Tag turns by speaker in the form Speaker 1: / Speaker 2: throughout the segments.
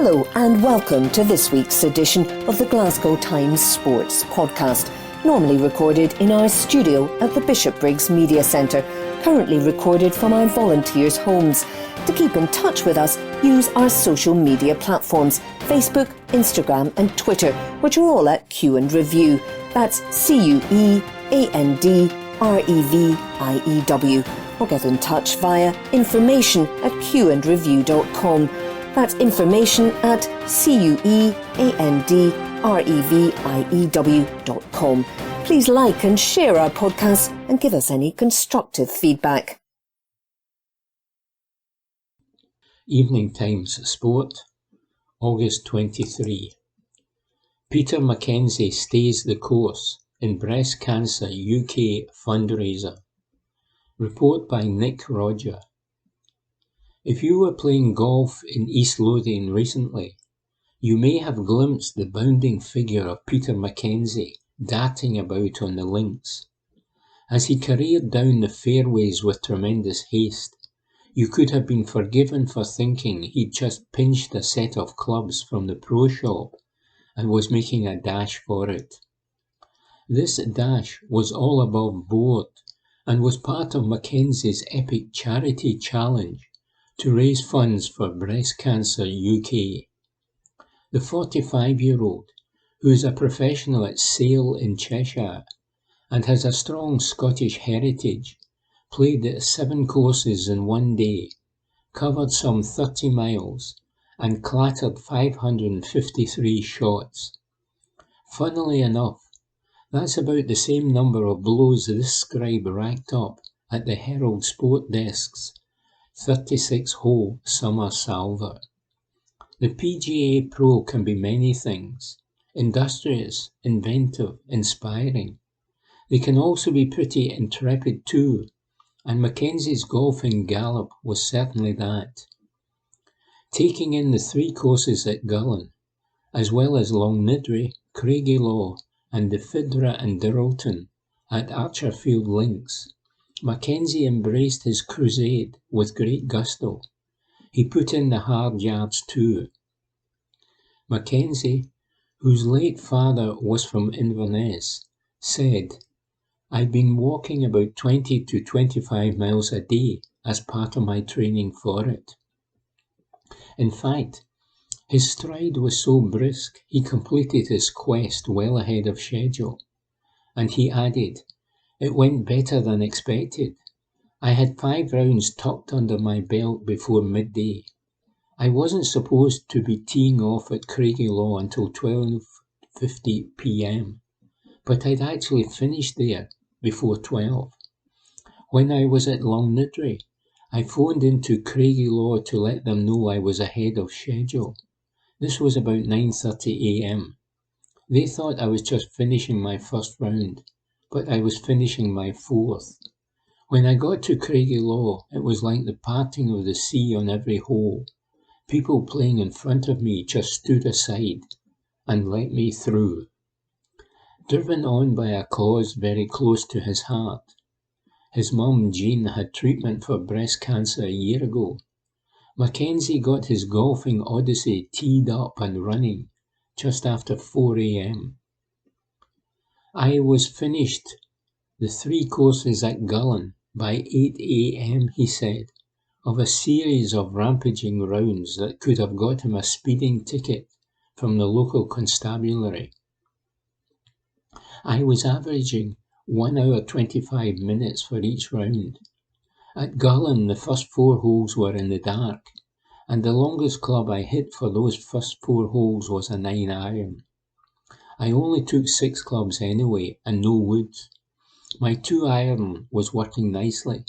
Speaker 1: Hello and welcome to this week's edition of the Glasgow Times Sports Podcast, normally recorded in our studio at the Bishopbriggs Media Centre, currently recorded from our volunteers' homes. To keep in touch with us, use our social media platforms, Facebook, Instagram and Twitter, which are all at Q and Review. That's CUEANDREVIEW. Or get in touch via information@qandreview.com. That's information@CUEANDREVIEW.com. Please like and share our podcasts and give us any constructive feedback.
Speaker 2: Evening Times Sport, August 23. Peter Mackenzie stays the course in Breast Cancer UK fundraiser. Report by Nick Roger. If you were playing golf in East Lothian recently, you may have glimpsed the bounding figure of Peter Mackenzie darting about on the links. As he careered down the fairways with tremendous haste, you could have been forgiven for thinking he'd just pinched a set of clubs from the pro shop and was making a dash for it. This dash was all above board and was part of Mackenzie's epic charity challenge to raise funds for Breast Cancer UK. The 45-year-old, who is a professional at Sale in Cheshire and has a strong Scottish heritage, played at 7 courses in one day, covered some 30 miles and clattered 553 shots. Funnily enough, that's about the same number of blows this scribe racked up at the Herald Sport Desk's 36-hole summer salver. The PGA Pro can be many things: industrious, inventive, inspiring. They can also be pretty intrepid too, and Mackenzie's golfing gallop was certainly that. Taking in the 3 courses at Gullen, as well as Longnidry, Craigielaw and the Fidra and Dirleton at Archerfield Links, Mackenzie embraced his crusade with great gusto. He put in the hard yards too. Mackenzie, whose late father was from Inverness, said, "I've been walking about 20 to 25 miles a day as part of my training for it." In fact, his stride was so brisk he completed his quest well ahead of schedule. And he added, "It went better than expected. I had 5 rounds tucked under my belt before midday. I wasn't supposed to be teeing off at Craigielaw until 12:50 p.m, but I'd actually finished there before 12. When I was at Longnidry, I phoned into Craigielaw to let them know I was ahead of schedule. This was about 9:30 a.m. They thought I was just finishing my first round, but I was finishing my 4th. When I got to Craigielaw, it was like the parting of the sea on every hole. People playing in front of me just stood aside and let me through." Driven on by a cause very close to his heart, his mum Jean had treatment for breast cancer a year ago. Mackenzie got his golfing odyssey teed up and running just after 4 a.m. "I was finished the 3 courses at Gullen by 8 a.m, he said, of a series of rampaging rounds that could have got him a speeding ticket from the local constabulary. I was averaging 1 hour 25 minutes for each round. At Gullen, the first 4 holes were in the dark, and the longest club I hit for those first 4 holes was a 9-iron. I only took 6 clubs anyway, and no woods. My 2-iron was working nicely,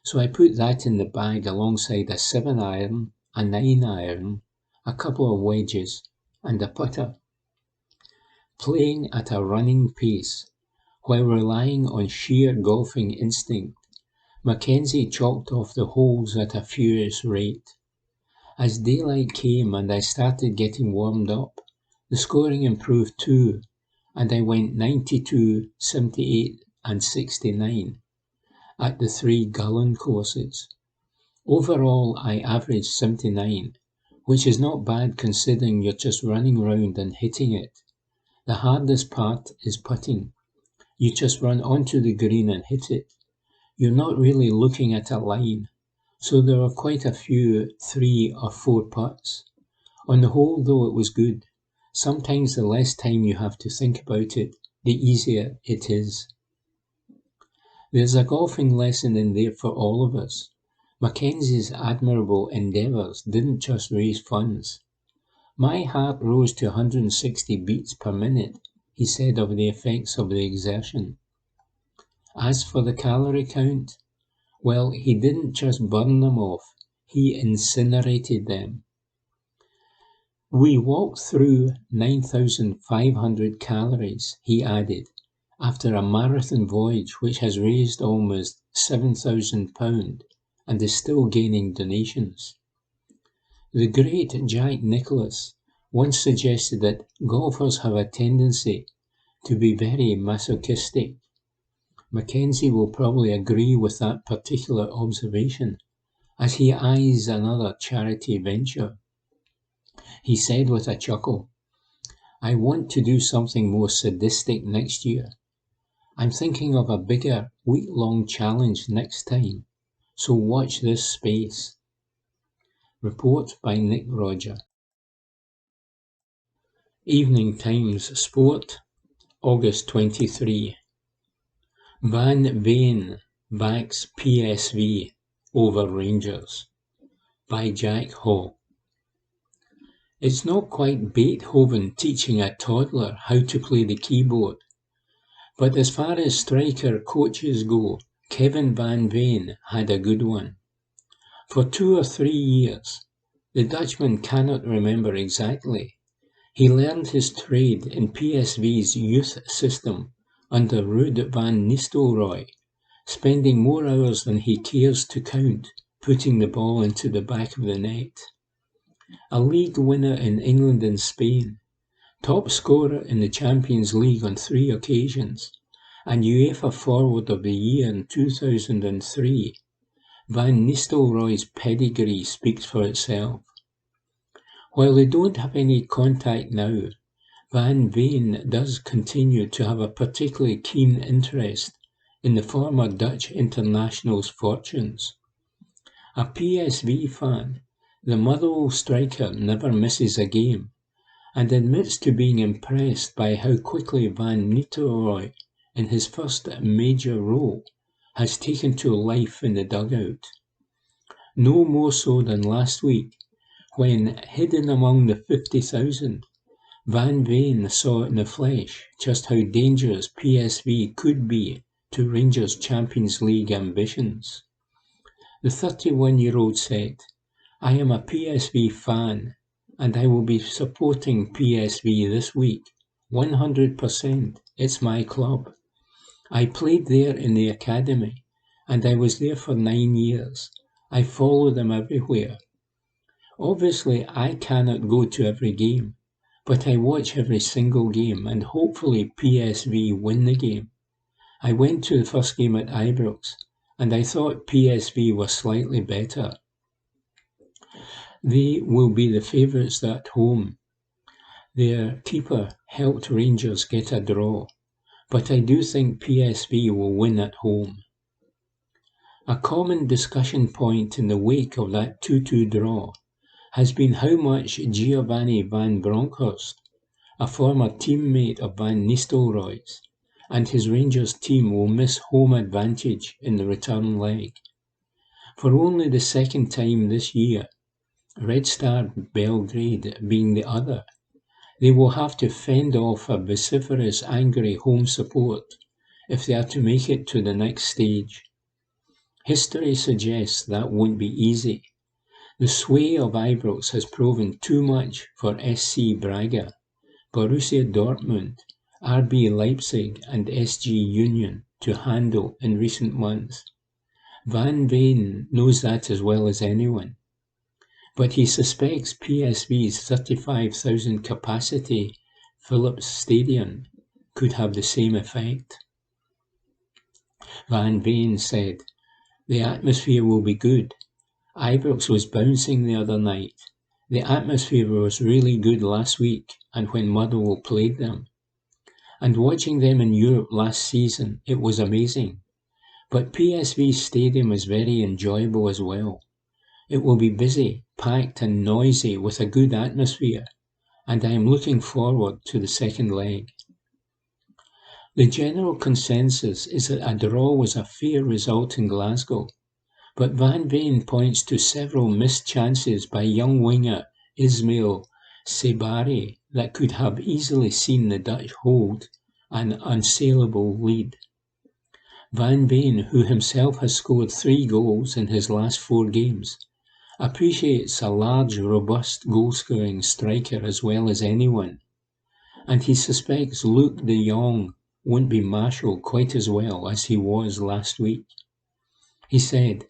Speaker 2: so I put that in the bag alongside a 7-iron, a 9-iron, a couple of wedges, and a putter. Playing at a running pace, while relying on sheer golfing instinct, Mackenzie chalked off the holes at a furious rate. As daylight came and I started getting warmed up, the scoring improved too, and I went 92, 78 and 69 at the 3 Gullen courses. Overall, I averaged 79, which is not bad considering you're just running round and hitting it. The hardest part is putting. You just run onto the green and hit it. You're not really looking at a line, so there are quite a few 3 or 4 putts. On the whole, though, it was good. Sometimes the less time you have to think about it, the easier it is. There's a golfing lesson in there for all of us. Mackenzie's admirable endeavours didn't just raise funds. My heart rose to 160 beats per minute, he said of the effects of the exertion. As for the calorie count, well, he didn't just burn them off, he incinerated them. We walked through 9,500 calories, he added, after a marathon voyage which has raised almost £7,000 and is still gaining donations. The great Jack Nicklaus once suggested that golfers have a tendency to be very masochistic. Mackenzie will probably agree with that particular observation as he eyes another charity venture. He said with a chuckle, "I want to do something more sadistic next year. I'm thinking of a bigger week-long challenge next time, so watch this space." Report by Nick Roger. Evening Times Sport, August 23. Van Veen backs PSV over Rangers, by Jack Hall. It's not quite Beethoven teaching a toddler how to play the keyboard, but as far as striker coaches go, Kevin Van Veen had a good one. For 2 or 3 years, the Dutchman cannot remember exactly, he learned his trade in PSV's youth system under Ruud van Nistelrooy, spending more hours than he cares to count putting the ball into the back of the net. A league winner in England and Spain, top scorer in the Champions League on 3 occasions, and UEFA Forward of the Year in 2003, Van Nistelrooy's pedigree speaks for itself. While they don't have any contact now, Van Veen does continue to have a particularly keen interest in the former Dutch international's fortunes. A PSV fan, the Motherwell striker never misses a game, and admits to being impressed by how quickly Van Nistelrooy, in his first major role, has taken to life in the dugout. No more so than last week, when, hidden among the 50,000, Van Veen saw in the flesh just how dangerous PSV could be to Rangers' Champions League ambitions. The 31-year-old said, "I am a PSV fan, and I will be supporting PSV this week, 100%, it's my club. I played there in the academy, and I was there for 9 years. I follow them everywhere. Obviously, I cannot go to every game, but I watch every single game, and hopefully PSV win the game. I went to the first game at Ibrox, and I thought PSV were slightly better. They will be the favourites at home. Their keeper helped Rangers get a draw, but I do think PSV will win at home." A common discussion point in the wake of that 2-2 draw has been how much Giovanni van Bronckhorst, a former teammate of Van Nistelrooy's, and his Rangers team will miss home advantage in the return leg. For only the second time this year, Red Star Belgrade being the other, they will have to fend off a vociferous, angry home support if they are to make it to the next stage. History suggests that won't be easy. The sway of Ibrox has proven too much for SC Braga, Borussia Dortmund, RB Leipzig and SG Union to handle in recent months. Van Veen knows that as well as anyone, but he suspects PSV's 35,000 capacity Philips Stadium could have the same effect. Van Veen said, "The atmosphere will be good. Ibrox was bouncing the other night. The atmosphere was really good last week and when Motherwell played them. And watching them in Europe last season, it was amazing. But PSV Stadium is very enjoyable as well. It will be busy, packed and noisy with a good atmosphere, and I am looking forward to the second leg. The general consensus is that a draw was a fair result in Glasgow, but Van Veen points to several missed chances by young winger Ismail Sabari that could have easily seen the Dutch hold an unsaleable lead. Van Veen, who himself has scored 3 goals in his last 4 games, appreciates a large, robust goal-scoring striker as well as anyone, and he suspects Luc de Jong won't be marshalled quite as well as he was last week. He said,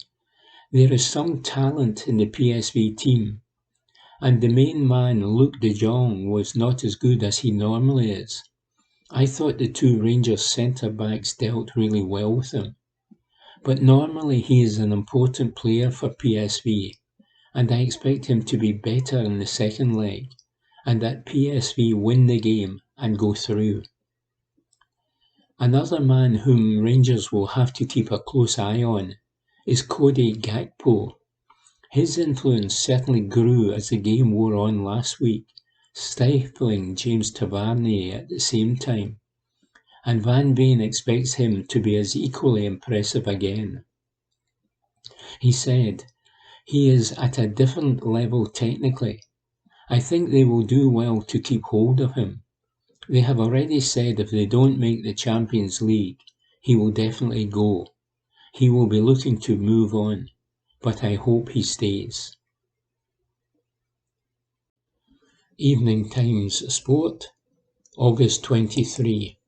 Speaker 2: "There is some talent in the PSV team, and the main man, Luc de Jong, was not as good as he normally is. I thought the 2 Rangers centre-backs dealt really well with him, but normally he is an important player for PSV, and I expect him to be better in the second leg, and that PSV win the game and go through." Another man whom Rangers will have to keep a close eye on is Cody Gakpo. His influence certainly grew as the game wore on last week, stifling James Tavernier at the same time, and Van Veen expects him to be as equally impressive again. He said, "He is at a different level technically. I think they will do well to keep hold of him. They have already said if they don't make the Champions League, he will definitely go. He will be looking to move on, but I hope he stays." Evening Times Sport, August 23.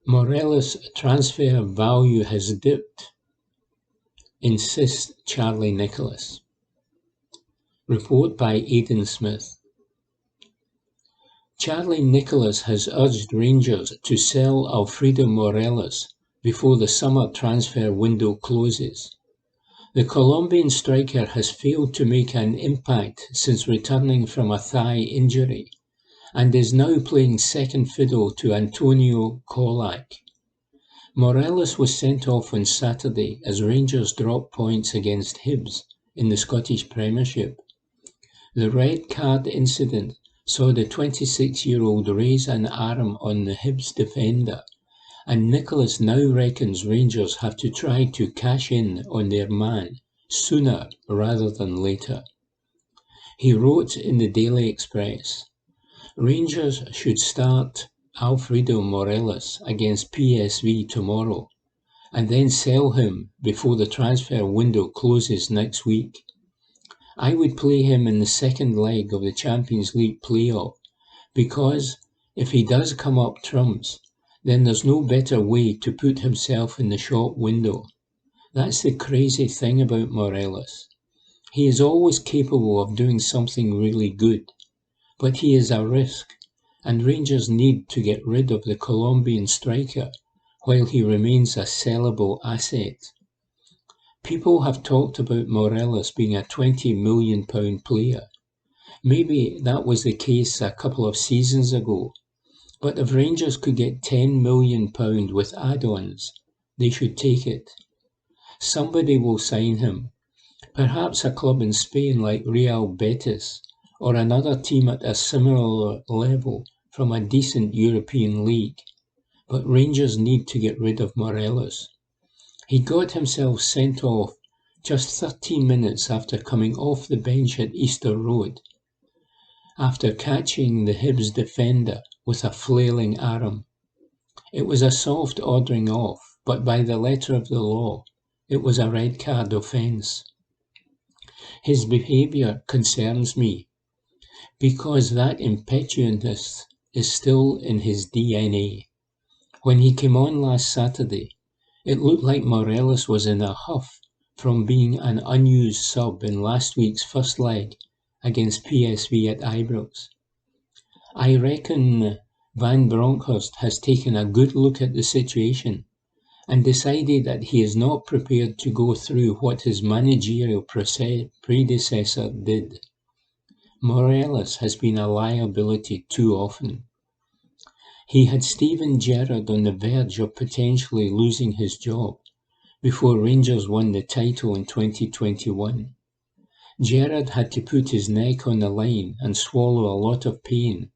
Speaker 2: Morelos' transfer value has dipped, insists Charlie Nicholas. Report by Aidan Smith. Charlie Nicholas has urged Rangers to sell Alfredo Morelos before the summer transfer window closes. The Colombian striker has failed to make an impact since returning from a thigh injury and is now playing second fiddle to Antonio Colac. Morelos was sent off on Saturday as Rangers dropped points against Hibs in the Scottish Premiership. The red card incident saw the 26-year-old raise an arm on the Hibs defender, and Nicholas now reckons Rangers have to try to cash in on their man sooner rather than later. He wrote in the Daily Express, "Rangers should start Alfredo Morelos against PSV tomorrow, and then sell him before the transfer window closes next week. I would play him in the second leg of the Champions League playoff, because if he does come up trumps, then there's no better way to put himself in the shop window. That's the crazy thing about Morelos. He is always capable of doing something really good, but he is a risk, and Rangers need to get rid of the Colombian striker while he remains a sellable asset. People have talked about Morelos being a £20 million player. Maybe that was the case a couple of seasons ago, but if Rangers could get £10 million with add-ons, they should take it. Somebody will sign him, perhaps a club in Spain like Real Betis, or another team at a similar level from a decent European league. But Rangers need to get rid of Morelos. He got himself sent off just 13 minutes after coming off the bench at Easter Road, after catching the Hibs defender with a flailing arm. It was a soft ordering off, but by the letter of the law, it was a red card offence. His behaviour concerns me, because that impetuousness is still in his DNA. When he came on last Saturday, it looked like Morelos was in a huff from being an unused sub in last week's first leg against PSV at Ibrox. I reckon Van Bronckhorst has taken a good look at the situation and decided that he is not prepared to go through what his managerial predecessor did. Morelos has been a liability too often. He had Steven Gerrard on the verge of potentially losing his job before Rangers won the title in 2021. Gerrard had to put his neck on the line and swallow a lot of pain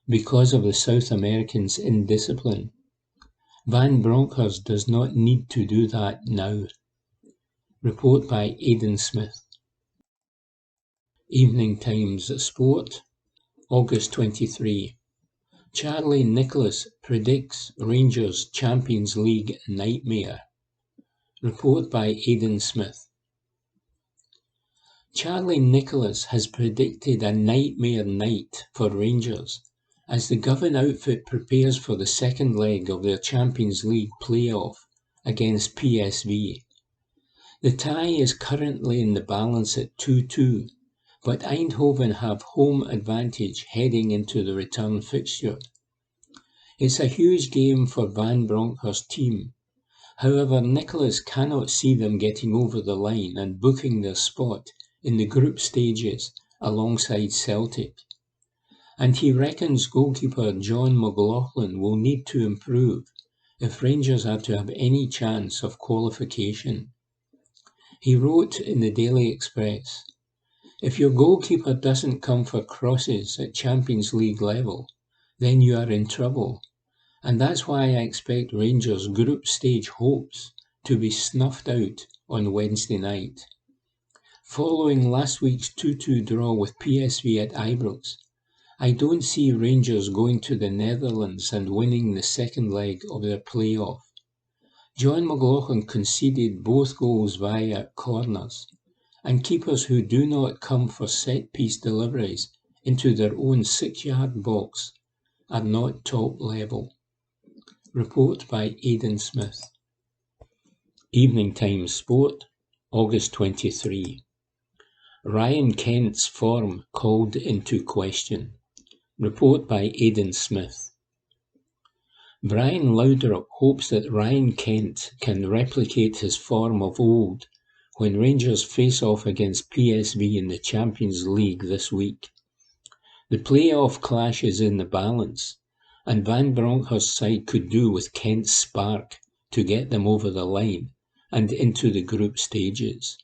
Speaker 2: because of the South Americans' indiscipline. Van Bronckhorst does not need to do that now. Report by Aidan Smith. Evening Times Sport, August 23. Charlie Nicholas predicts Rangers Champions League nightmare. Report by Aidan Smith. Charlie Nicholas has predicted a nightmare night for Rangers as the Govan outfit prepares for the second leg of their Champions League playoff against PSV. The tie is currently in the balance at 2-2, but Eindhoven have home advantage heading into the return fixture. It's a huge game for Van Bronckhorst's team. However, Nicholas cannot see them getting over the line and booking their spot in the group stages alongside Celtic. And he reckons goalkeeper John McLaughlin will need to improve if Rangers are to have any chance of qualification. He wrote in the Daily Express, "If your goalkeeper doesn't come for crosses at Champions League level, then you are in trouble. And that's why I expect Rangers' group stage hopes to be snuffed out on Wednesday night." Following last week's 2-2 draw with PSV at Ibrox, I don't see Rangers going to the Netherlands and winning the second leg of their playoff. John McLaughlin conceded both goals via corners, and keepers who do not come for set-piece deliveries into their own 6-yard box are not top level. Report by Aidan Smith. Evening Times Sport, August 23. Ryan Kent's form called into question. Report by Aidan Smith. Brian Laudrup hopes that Ryan Kent can replicate his form of old when Rangers face off against PSV in the Champions League this week. The playoff clash is in the balance, and Van Bronckhorst's side could do with Kent's spark to get them over the line and into the group stages.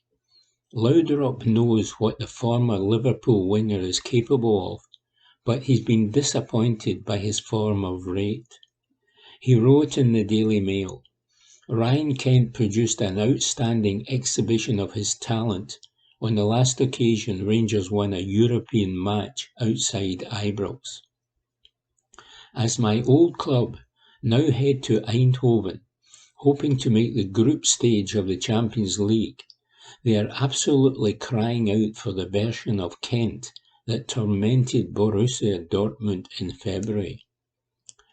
Speaker 2: Laudrup knows what the former Liverpool winger is capable of, but he's been disappointed by his form of late. He wrote in the Daily Mail, "Ryan Kent produced an outstanding exhibition of his talent on the last occasion Rangers won a European match outside Ibrox. As my old club now head to Eindhoven, hoping to make the group stage of the Champions League, they are absolutely crying out for the version of Kent that tormented Borussia Dortmund in February.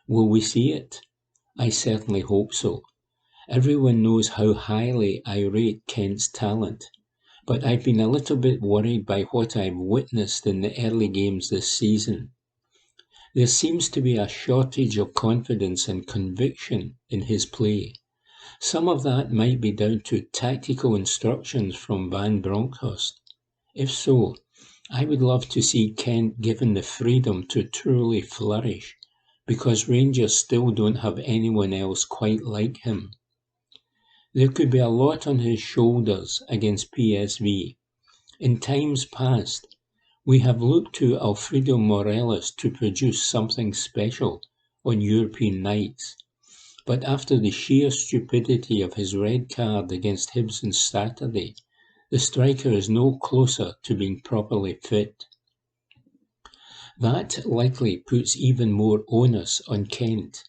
Speaker 2: Will we see it? I certainly hope so. Everyone knows how highly I rate Kent's talent, but I've been a little bit worried by what I've witnessed in the early games this season. There seems to be a shortage of confidence and conviction in his play. Some of that might be down to tactical instructions from Van Bronckhorst. If so, I would love to see Kent given the freedom to truly flourish, because Rangers still don't have anyone else quite like him. There could be a lot on his shoulders against PSV. In times past, we have looked to Alfredo Morelos to produce something special on European nights, but after the sheer stupidity of his red card against Hibs on Saturday, the striker is no closer to being properly fit. That likely puts even more onus on Kent.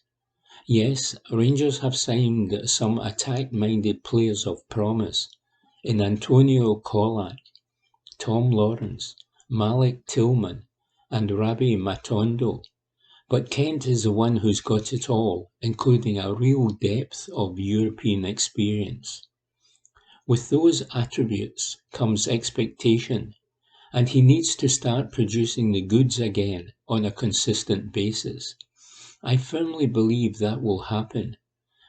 Speaker 2: Yes, Rangers have signed some attack-minded players of promise in Antonio Colac, Tom Lawrence, Malik Tillman and Rabi Matondo, but Kent is the one who's got it all, including a real depth of European experience. With those attributes comes expectation, and he needs to start producing the goods again on a consistent basis. I firmly believe that will happen,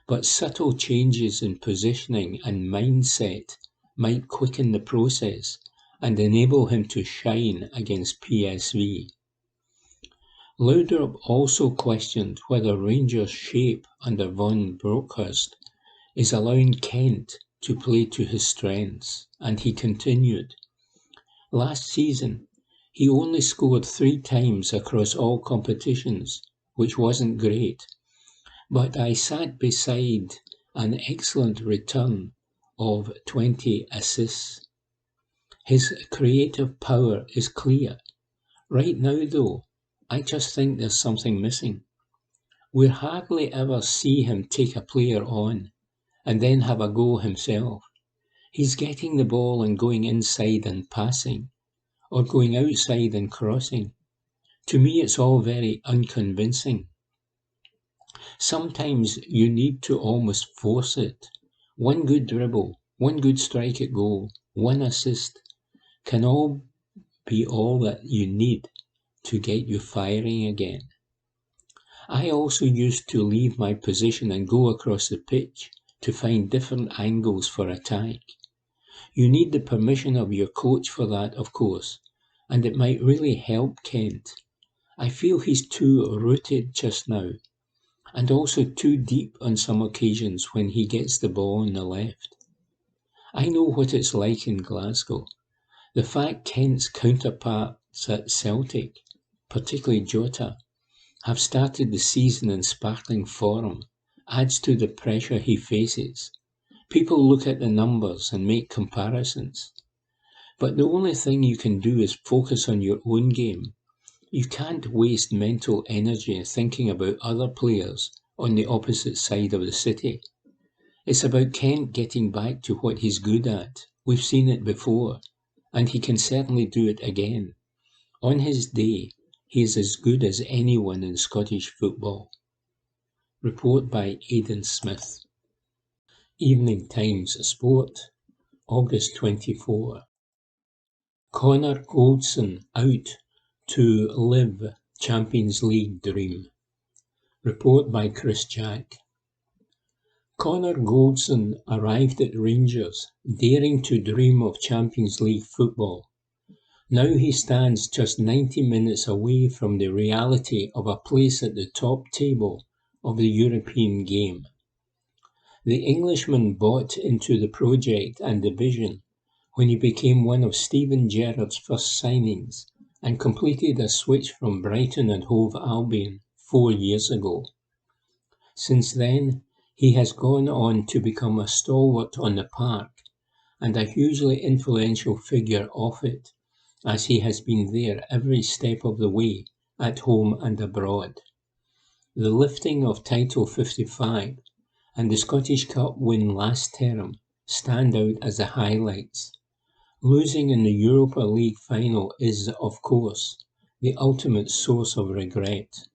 Speaker 2: but subtle changes in positioning and mindset might quicken the process and enable him to shine against PSV. Laudrup also questioned whether Rangers' shape under Von Bronckhorst is allowing Kent to play to his strengths, and he continued, "Last season, he only scored 3 times across all competitions, which wasn't great, but I sat beside an excellent return of 20 assists. His creative power is clear. Right now, though, I just think there's something missing. We hardly ever see him take a player on and then have a go himself. He's getting the ball and going inside and passing, or going outside and crossing. To me, it's all very unconvincing. Sometimes you need to almost force it. One good dribble, one good strike at goal, one assist can all be all that you need to get you firing again. I also used to leave my position and go across the pitch to find different angles for attack. You need the permission of your coach for that, of course, and it might really help Kent. I feel he's too rooted just now, and also too deep on some occasions when he gets the ball on the left. I know what it's like in Glasgow. The fact Kent's counterparts at Celtic, particularly Jota, have started the season in sparkling form adds to the pressure he faces. People look at the numbers and make comparisons. But the only thing you can do is focus on your own game. You can't waste mental energy thinking about other players on the opposite side of the city. It's about Kent getting back to what he's good at. We've seen it before, and he can certainly do it again. On his day, he is as good as anyone in Scottish football. Report by Aidan Smith. Evening Times Sport, August 24. Connor Goldson out to live Champions League dream. Report by Chris Jack. Connor Goldson arrived at Rangers, daring to dream of Champions League football. Now he stands just 90 minutes away from the reality of a place at the top table of the European game. The Englishman bought into the project and the vision when he became one of Steven Gerrard's first signings and completed a switch from Brighton and Hove Albion 4 years ago. Since then, he has gone on to become a stalwart on the park and a hugely influential figure off it, as he has been there every step of the way, at home and abroad. The lifting of Title 55 and the Scottish Cup win last term stand out as the highlights. Losing in the Europa League final is, of course, the ultimate source of regret.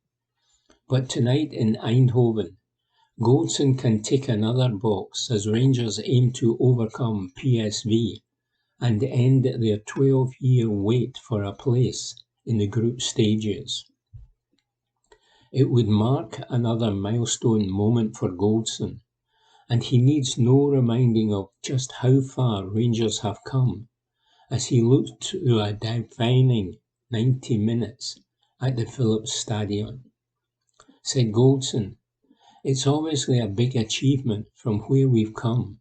Speaker 2: But tonight in Eindhoven, Goldson can tick another box as Rangers aim to overcome PSV and end their 12-year wait for a place in the group stages. It would mark another milestone moment for Goldson, and he needs no reminding of just how far Rangers have come as he looked to a defining 90 minutes at the Philips Stadion. Said Goldson, "It's obviously a big achievement from where we've come.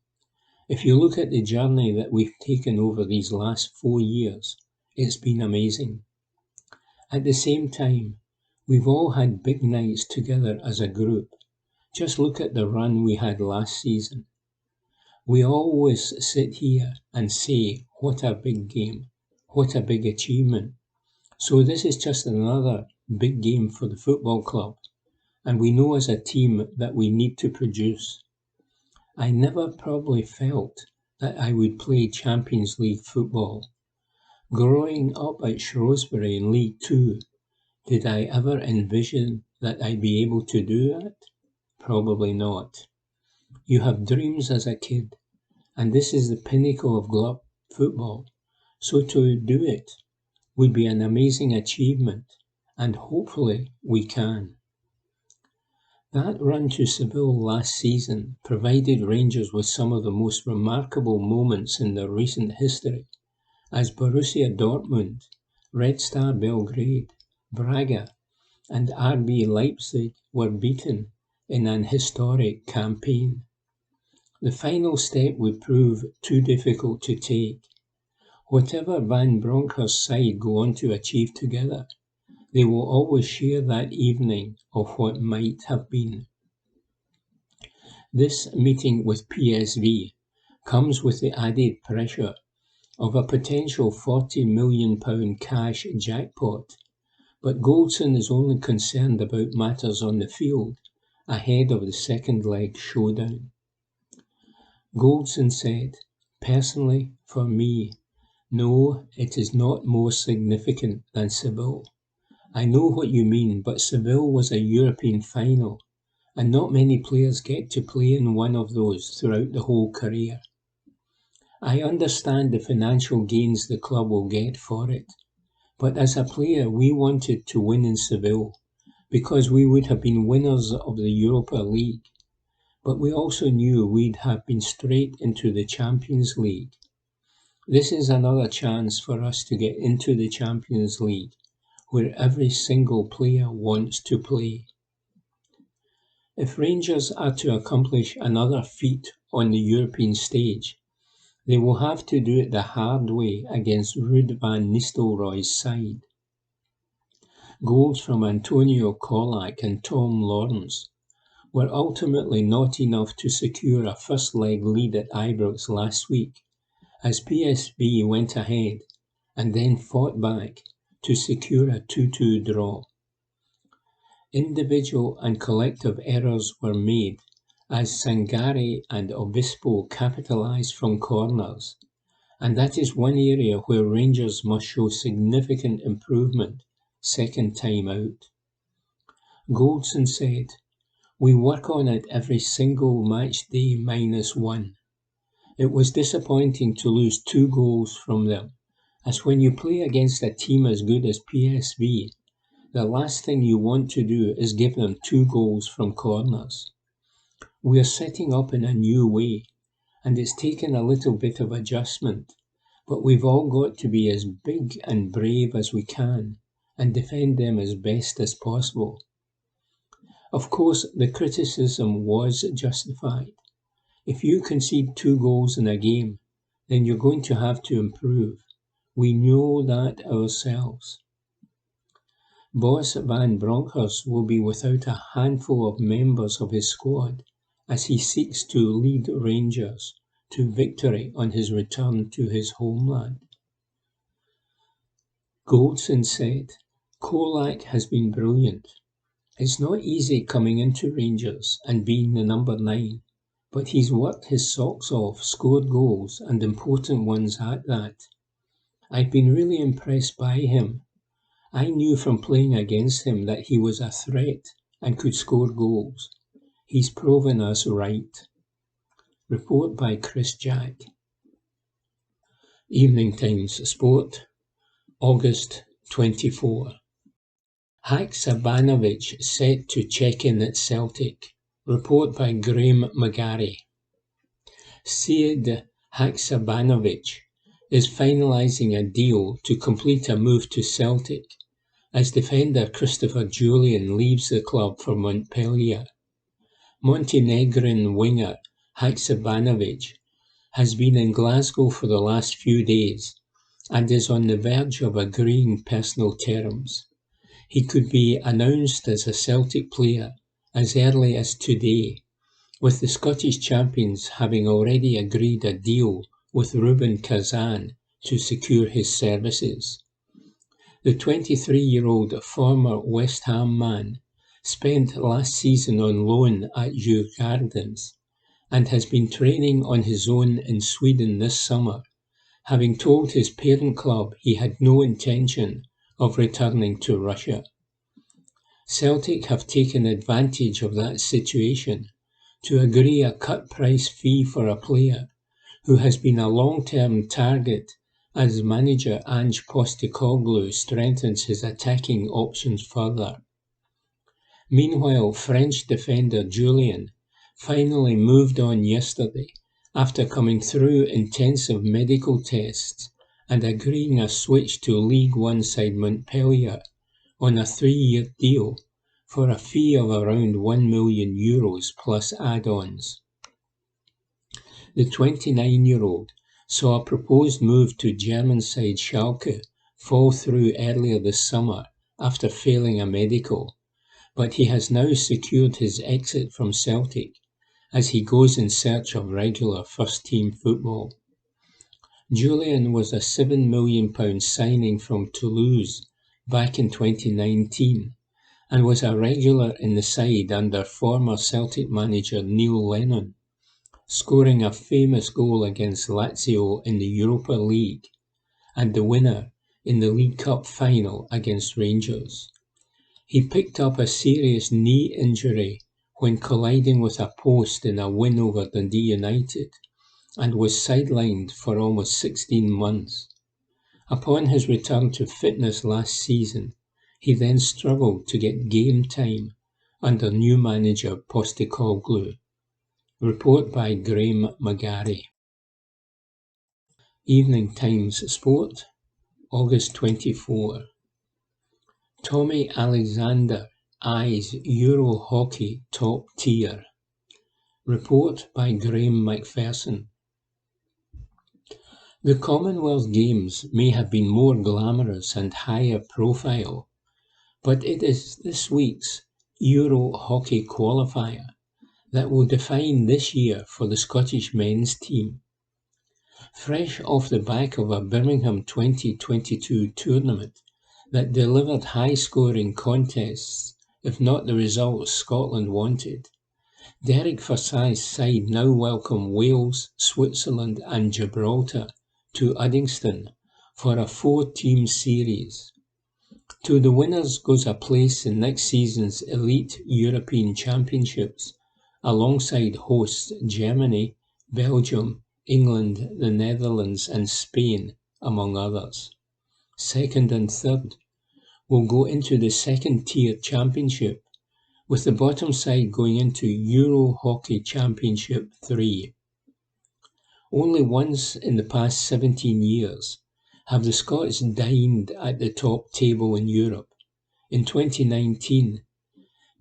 Speaker 2: If you look at the journey that we've taken over these last 4 years, it's been amazing. At the same time, we've all had big nights together as a group. Just look at the run we had last season. We always sit here and say, what a big game, what a big achievement. So this is just another big game for the football club, and we know as a team that we need to produce. I never probably felt that I would play Champions League football. Growing up at Shrewsbury in League Two, did I ever envision that I'd be able to do that? Probably not. You have dreams as a kid, and this is the pinnacle of club football. So to do it would be an amazing achievement, and hopefully we can." That run to Seville last season provided Rangers with some of the most remarkable moments in their recent history, as Borussia Dortmund, Red Star Belgrade, Braga and RB Leipzig were beaten in an historic campaign. The final step would prove too difficult to take. Whatever Van Bronckhorst's side go on to achieve together, they will always share that evening of what might have been. This meeting with PSV comes with the added pressure of a potential £40 million cash jackpot, but Goldson is only concerned about matters on the field ahead of the second leg showdown. Goldson said, "Personally, for me, no, it is not more significant than Seville. I know what you mean, but Seville was a European final, and not many players get to play in one of those throughout the whole career. I understand the financial gains the club will get for it, but as a player we wanted to win in Seville, because we would have been winners of the Europa League, but we also knew we'd have been straight into the Champions League. This is another chance for us to get into the Champions League, where every single player wants to play. If Rangers are to accomplish another feat on the European stage, they will have to do it the hard way against Ruud van Nistelrooy's side. Goals from Antonio Colac and Tom Lawrence were ultimately not enough to secure a first leg lead at Ibrox last week, as PSV went ahead and then fought back to secure a 2-2 draw. Individual and collective errors were made as Sangare and Obispo capitalised from corners, and that is one area where Rangers must show significant improvement second time out. Goldson said, "We work on it every single match day -1. It was disappointing to lose 2 goals from them, as when you play against a team as good as PSV, the last thing you want to do is give them 2 goals from corners. We are setting up in a new way, and it's taken a little bit of adjustment, but we've all got to be as big and brave as we can and defend them as best as possible." Of course, the criticism was justified. If you concede 2 goals in a game, then you're going to have to improve. We know that ourselves. Boss Van Bronckhorst will be without a handful of members of his squad as he seeks to lead Rangers to victory on his return to his homeland. Goldson said, "Colac has been brilliant. It's not easy coming into Rangers and being the number 9, but he's worked his socks off, scored goals, and important ones at that. I've been really impressed by him. I knew from playing against him that he was a threat and could score goals. He's proven us right." Report by Chris Jack. Evening Times Sport, August 24. Haksabanovic set to check in at Celtic. Report by Graham McGarry. Sead Haksabanovic is finalising a deal to complete a move to Celtic as defender Christopher Julian leaves the club for Montpellier. Montenegrin winger Haksabanovic has been in Glasgow for the last few days and is on the verge of agreeing personal terms. He could be announced as a Celtic player as early as today, with the Scottish champions having already agreed a deal with Ruben Kazan to secure his services. The 23-year-old former West Ham man spent last season on loan at Djurgårdens and has been training on his own in Sweden this summer, having told his parent club he had no intention of returning to Russia. Celtic have taken advantage of that situation to agree a cut-price fee for a player who has been a long-term target as manager Ange Postecoglou strengthens his attacking options further. Meanwhile, French defender Julian finally moved on yesterday after coming through intensive medical tests and agreeing a switch to League One side Montpellier on a 3-year deal for a fee of around €1 million plus add-ons. The 29-year-old saw a proposed move to German side Schalke fall through earlier this summer after failing a medical, but he has now secured his exit from Celtic as he goes in search of regular first-team football. Julian was a £7 million signing from Toulouse back in 2019 and was a regular in the side under former Celtic manager Neil Lennon, scoring a famous goal against Lazio in the Europa League and the winner in the League Cup final against Rangers. He picked up a serious knee injury when colliding with a post in a win over Dundee United and was sidelined for almost 16 months. Upon his return to fitness last season, he then struggled to get game time under new manager Postecoglou. Report by Graham McGarry. Evening Times Sport, August 24. Tommy Alexander eyes Euro hockey top tier. Report by Graham McPherson. The Commonwealth Games may have been more glamorous and higher profile, but it is this week's Euro hockey qualifier that will define this year for the Scottish men's team. Fresh off the back of a Birmingham 2022 tournament that delivered high-scoring contests, if not the results Scotland wanted, Derek Forsyth's side now welcome Wales, Switzerland and Gibraltar to Uddingston for a 4-team series. To the winners goes a place in next season's Elite European Championships, alongside hosts Germany, Belgium, England, the Netherlands and Spain, among others. Second and third will go into the second-tier championship, with the bottom side going into Euro Hockey Championship 3. Only once in the past 17 years have the Scots dined at the top table in Europe, in 2019,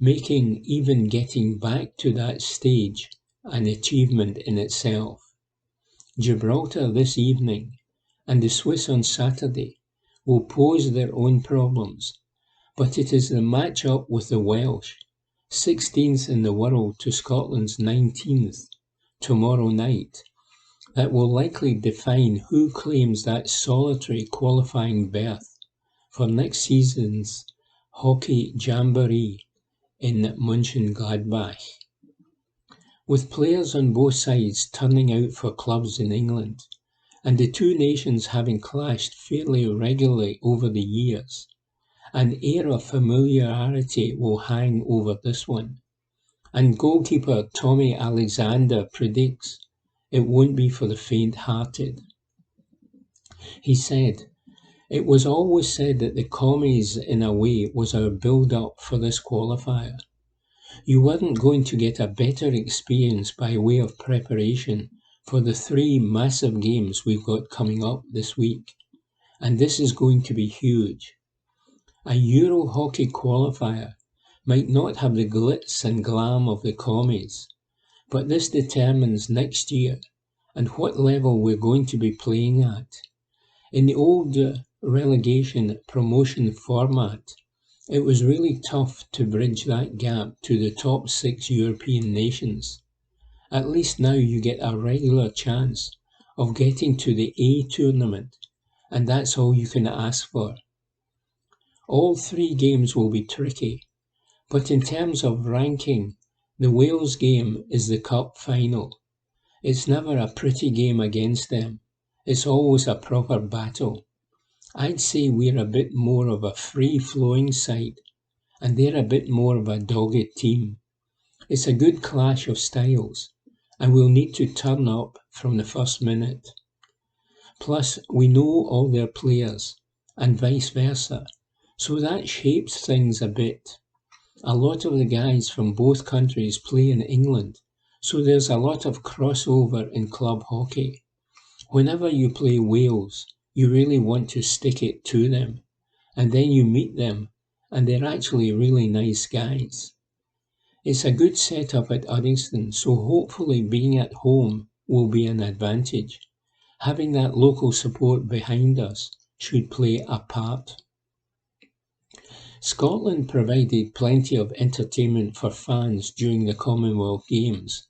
Speaker 2: making even getting back to that stage an achievement in itself. Gibraltar this evening and the Swiss on Saturday will pose their own problems, but it is the match-up with the Welsh, 16th in the world to Scotland's 19th, tomorrow night, that will likely define who claims that solitary qualifying berth for next season's Hockey Jamboree in Mönchengladbach. With players on both sides turning out for clubs in England, and the two nations having clashed fairly regularly over the years, an air of familiarity will hang over this one, and goalkeeper Tommy Alexander predicts it won't be for the faint-hearted. He said, "It was always said that the commies, in a way, was our build-up for this qualifier. You weren't going to get a better experience by way of preparation for the 3 massive games we've got coming up this week, and this is going to be huge. A Euro hockey qualifier might not have the glitz and glam of the commies, but this determines next year and what level we're going to be playing at. In the old relegation promotion format, it was really tough to bridge that gap to the top 6 European nations. At least now you get a regular chance of getting to the A tournament, and that's all you can ask for. All 3 games will be tricky, but in terms of ranking, the Wales game is the cup final. It's never a pretty game against them. It's always a proper battle. I'd say we're a bit more of a free-flowing side, and they're a bit more of a dogged team. It's a good clash of styles, and we'll need to turn up from the first minute. Plus, we know all their players, and vice versa, so that shapes things a bit. A lot of the guys from both countries play in England, so there's a lot of crossover in club hockey. Whenever you play Wales, You really want to stick it to them. And then you meet them, and they're actually really nice guys. It's a good setup at Uddingston, so hopefully being at home will be an advantage. Having that local support behind us should play a part. Scotland provided plenty of entertainment for fans during the Commonwealth Games,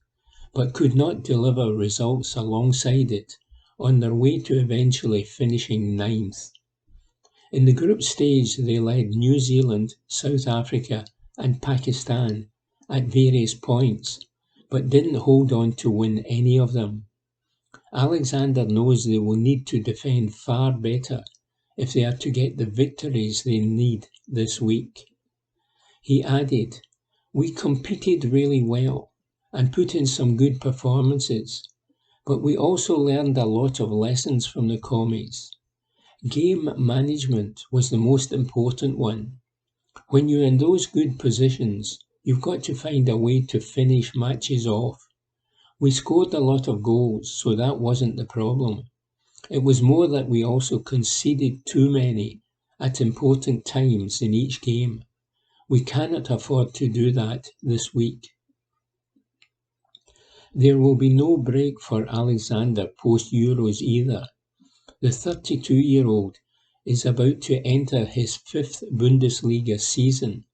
Speaker 2: but could not deliver results alongside it on their way to eventually finishing ninth. In the group stage they led New Zealand, South Africa and Pakistan at various points, but didn't hold on to win any of them. Alexander knows they will need to defend far better if they are to get the victories they need this week. He added, "We competed really well and put in some good performances, but we also learned a lot of lessons from the Commies. Game management was the most important one. When you're in those good positions, you've got to find a way to finish matches off. We scored a lot of goals, so that wasn't the problem. It was more that we also conceded too many at important times in each game. We cannot afford to do that this week." There will be no break for Alexander post-Euros either. The 32-year-old is about to enter his 5th Bundesliga season,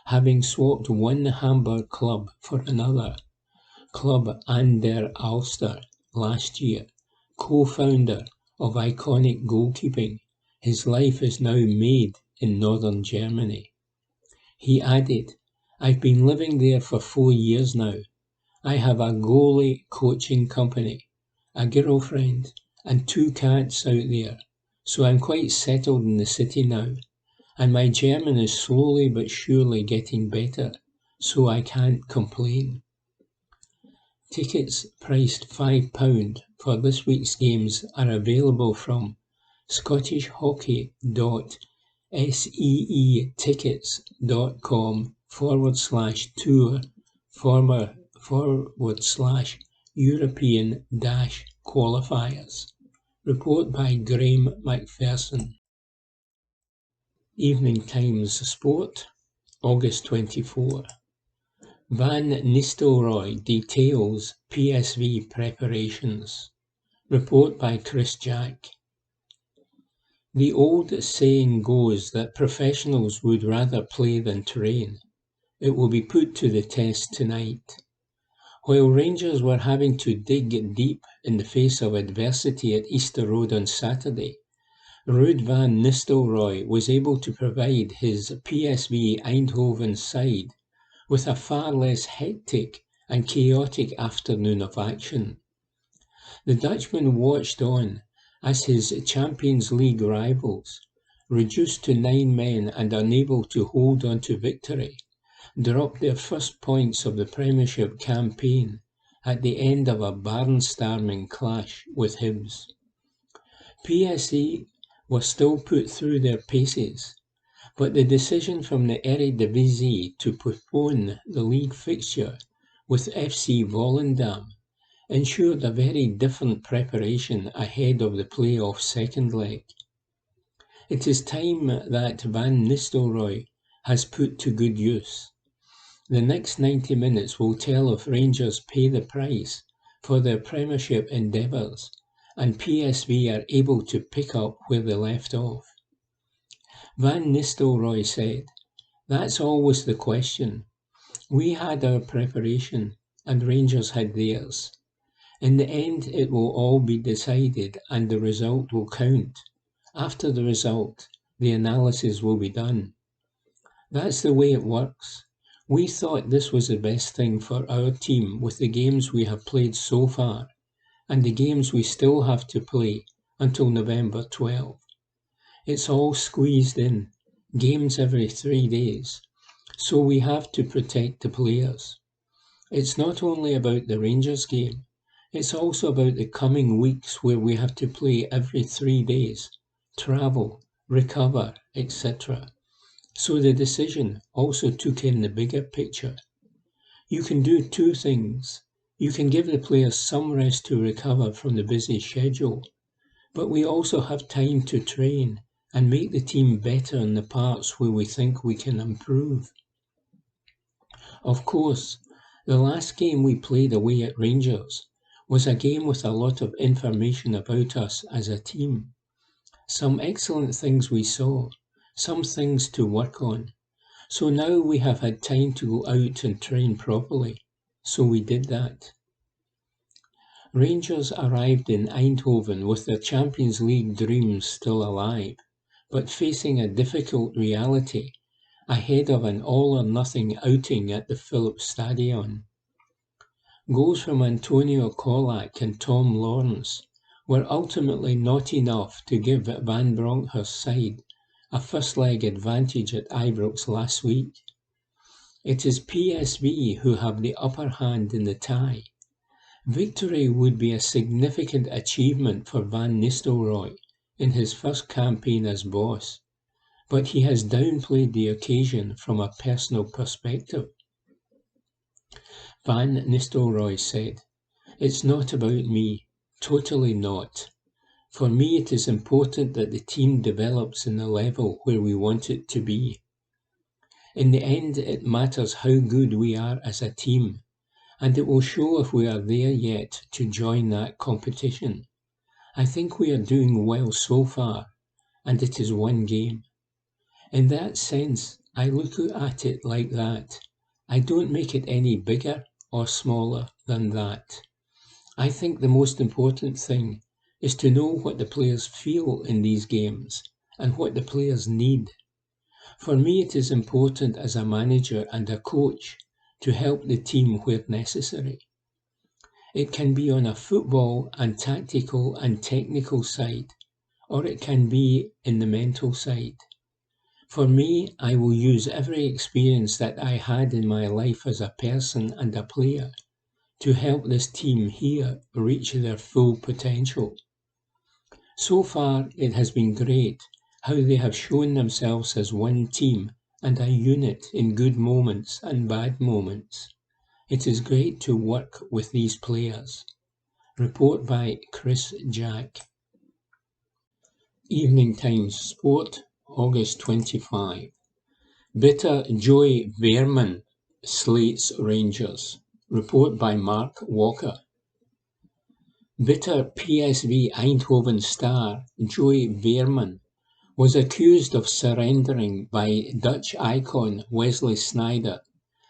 Speaker 2: having swapped one Hamburg club for another, club an der Alster, last year. Co-founder of iconic goalkeeping, his life is now made in northern Germany. He added, "I've been living there for 4 years now. I have a goalie coaching company, a girlfriend, and 2 cats out there, so I'm quite settled in the city now, and my German is slowly but surely getting better, so I can't complain." Tickets priced £5 for this week's games are available from scottishhockey.see/tour/European-qualifiers. Report by Graham McPherson. Evening Times Sport, August 24. Van Nistelrooy details PSV preparations. Report by Chris Jack. The old saying goes that professionals would rather play than train. It will be put to the test tonight. While Rangers were having to dig deep in the face of adversity at Easter Road on Saturday, Ruud van Nistelrooy was able to provide his PSV Eindhoven side with a far less hectic and chaotic afternoon of action. The Dutchman watched on as his Champions League rivals, reduced to 9 men and unable to hold on to victory, dropped their first points of the Premiership campaign at the end of a barnstorming clash with Hibs. PSV were still put through their paces, but the decision from the Eredivisie to postpone the league fixture with FC Volendam ensured a very different preparation ahead of the play-off second leg. It is time that Van Nistelrooy has put to good use. The next 90 minutes will tell if Rangers pay the price for their Premiership endeavours and PSV are able to pick up where they left off. Van Nistelrooy said, "That's always the question. We had our preparation and Rangers had theirs. In the end it will all be decided and the result will count. After the result, the analysis will be done. That's the way it works. We thought this was the best thing for our team with the games we have played so far and the games we still have to play until November 12. It's all squeezed in, games every 3 days, so we have to protect the players. It's not only about the Rangers game, it's also about the coming weeks where we have to play every 3 days, travel, recover, etc. So the decision also took in the bigger picture. You can do 2 things. You can give the players some rest to recover from the busy schedule, but we also have time to train and make the team better in the parts where we think we can improve. Of course, the last game we played away at Rangers was a game with a lot of information about us as a team. Some excellent things we saw, some things to work on. So now we have had time to go out and train properly. So we did that. Rangers arrived in Eindhoven with their Champions League dreams still alive, but facing a difficult reality ahead of an all-or-nothing outing at the Philips Stadion. Goals from Antonio Colac and Tom Lawrence were ultimately not enough to give Van Bronckhorst's side a first-leg advantage at Ibrox last week. It is PSV who have the upper hand in the tie. Victory would be a significant achievement for Van Nistelrooy in his first campaign as boss, but he has downplayed the occasion from a personal perspective. Van Nistelrooy said, "It's not about me, totally not. For me it is important that the team develops in the level where we want it to be. In the end it matters how good we are as a team, and it will show if we are there yet to join that competition. I think we are doing well so far, and it is one game. In that sense, I look at it like that. I don't make it any bigger or smaller than that. I think the most important thing is to know what the players feel in these games and what the players need. For me, it is important as a manager and a coach to help the team where necessary. It can be on a football and tactical and technical side, or it can be in the mental side. For me, I will use every experience that I had in my life as a person and a player to help this team here reach their full potential. So far, it has been great how they have shown themselves as one team and a unit in good moments and bad moments. It is great to work with these players." Report by Chris Jack. Evening Times Sport, August 25. Bitter Joey Veerman slates Rangers. Report by Mark Walker. Bitter PSV Eindhoven star Joey Veerman was accused of surrendering by Dutch icon Wesley Sneijder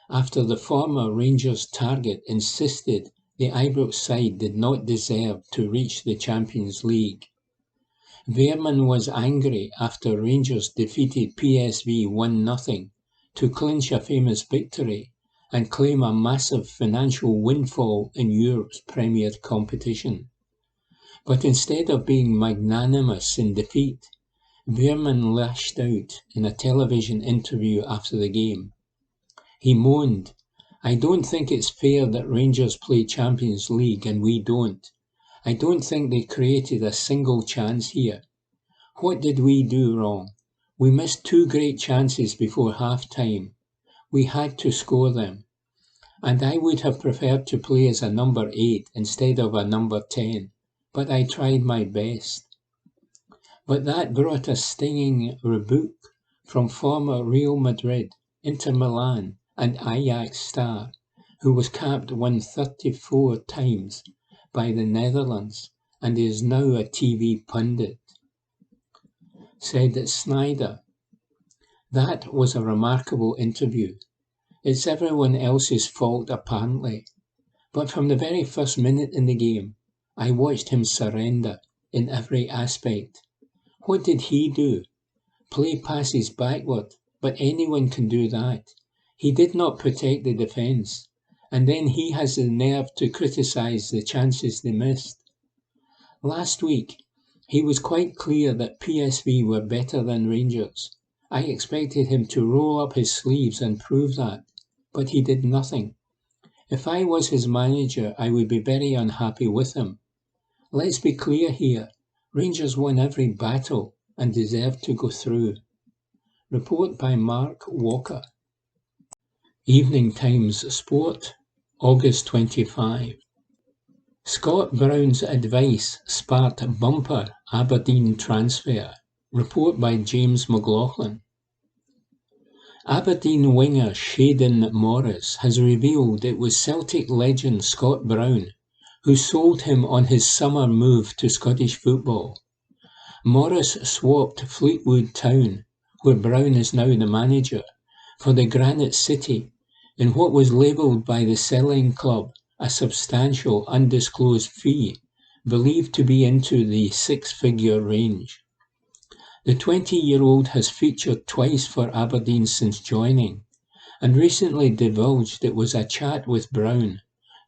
Speaker 2: after the former Rangers target insisted the Ibrox side did not deserve to reach the Champions League. Veerman was angry after Rangers defeated PSV 1-0 to clinch a famous victory and claim a massive financial windfall in Europe's premier competition. But instead of being magnanimous in defeat, Veerman lashed out in a television interview after the game. He moaned, "I don't think it's fair that Rangers play Champions League and we don't. I don't think they created a single chance here. What did we do wrong? We missed 2 great chances before half-time. We had to score them. And I would have preferred to play as a number 8 instead of a number 10, but I tried my best." But that brought a stinging rebuke from former Real Madrid, Inter Milan and Ajax star, who was capped 134 times by the Netherlands and is now a TV pundit. Said that Sneijder, "That was a remarkable interview. It's everyone else's fault apparently. But from the very first minute in the game, I watched him surrender in every aspect. What did he do? Play passes backward, but anyone can do that. He did not protect the defence, and then he has the nerve to criticise the chances they missed. Last week, he was quite clear that PSV were better than Rangers. I expected him to roll up his sleeves and prove that, but he did nothing. If I was his manager, I would be very unhappy with him. Let's be clear here. Rangers won every battle and deserved to go through." Report by Mark Walker. Evening Times Sport, August 25. Scott Brown's advice sparked bumper Aberdeen transfer. Report by James McLaughlin. Aberdeen winger Shayden Morris has revealed it was Celtic legend Scott Brown who sold him on his summer move to Scottish football. Morris swapped Fleetwood Town, where Brown is now the manager, for the Granite City, in what was labelled by the selling club a substantial undisclosed fee, believed to be into the six-figure range. The 20-year-old has featured twice for Aberdeen since joining, and recently divulged it was a chat with Brown,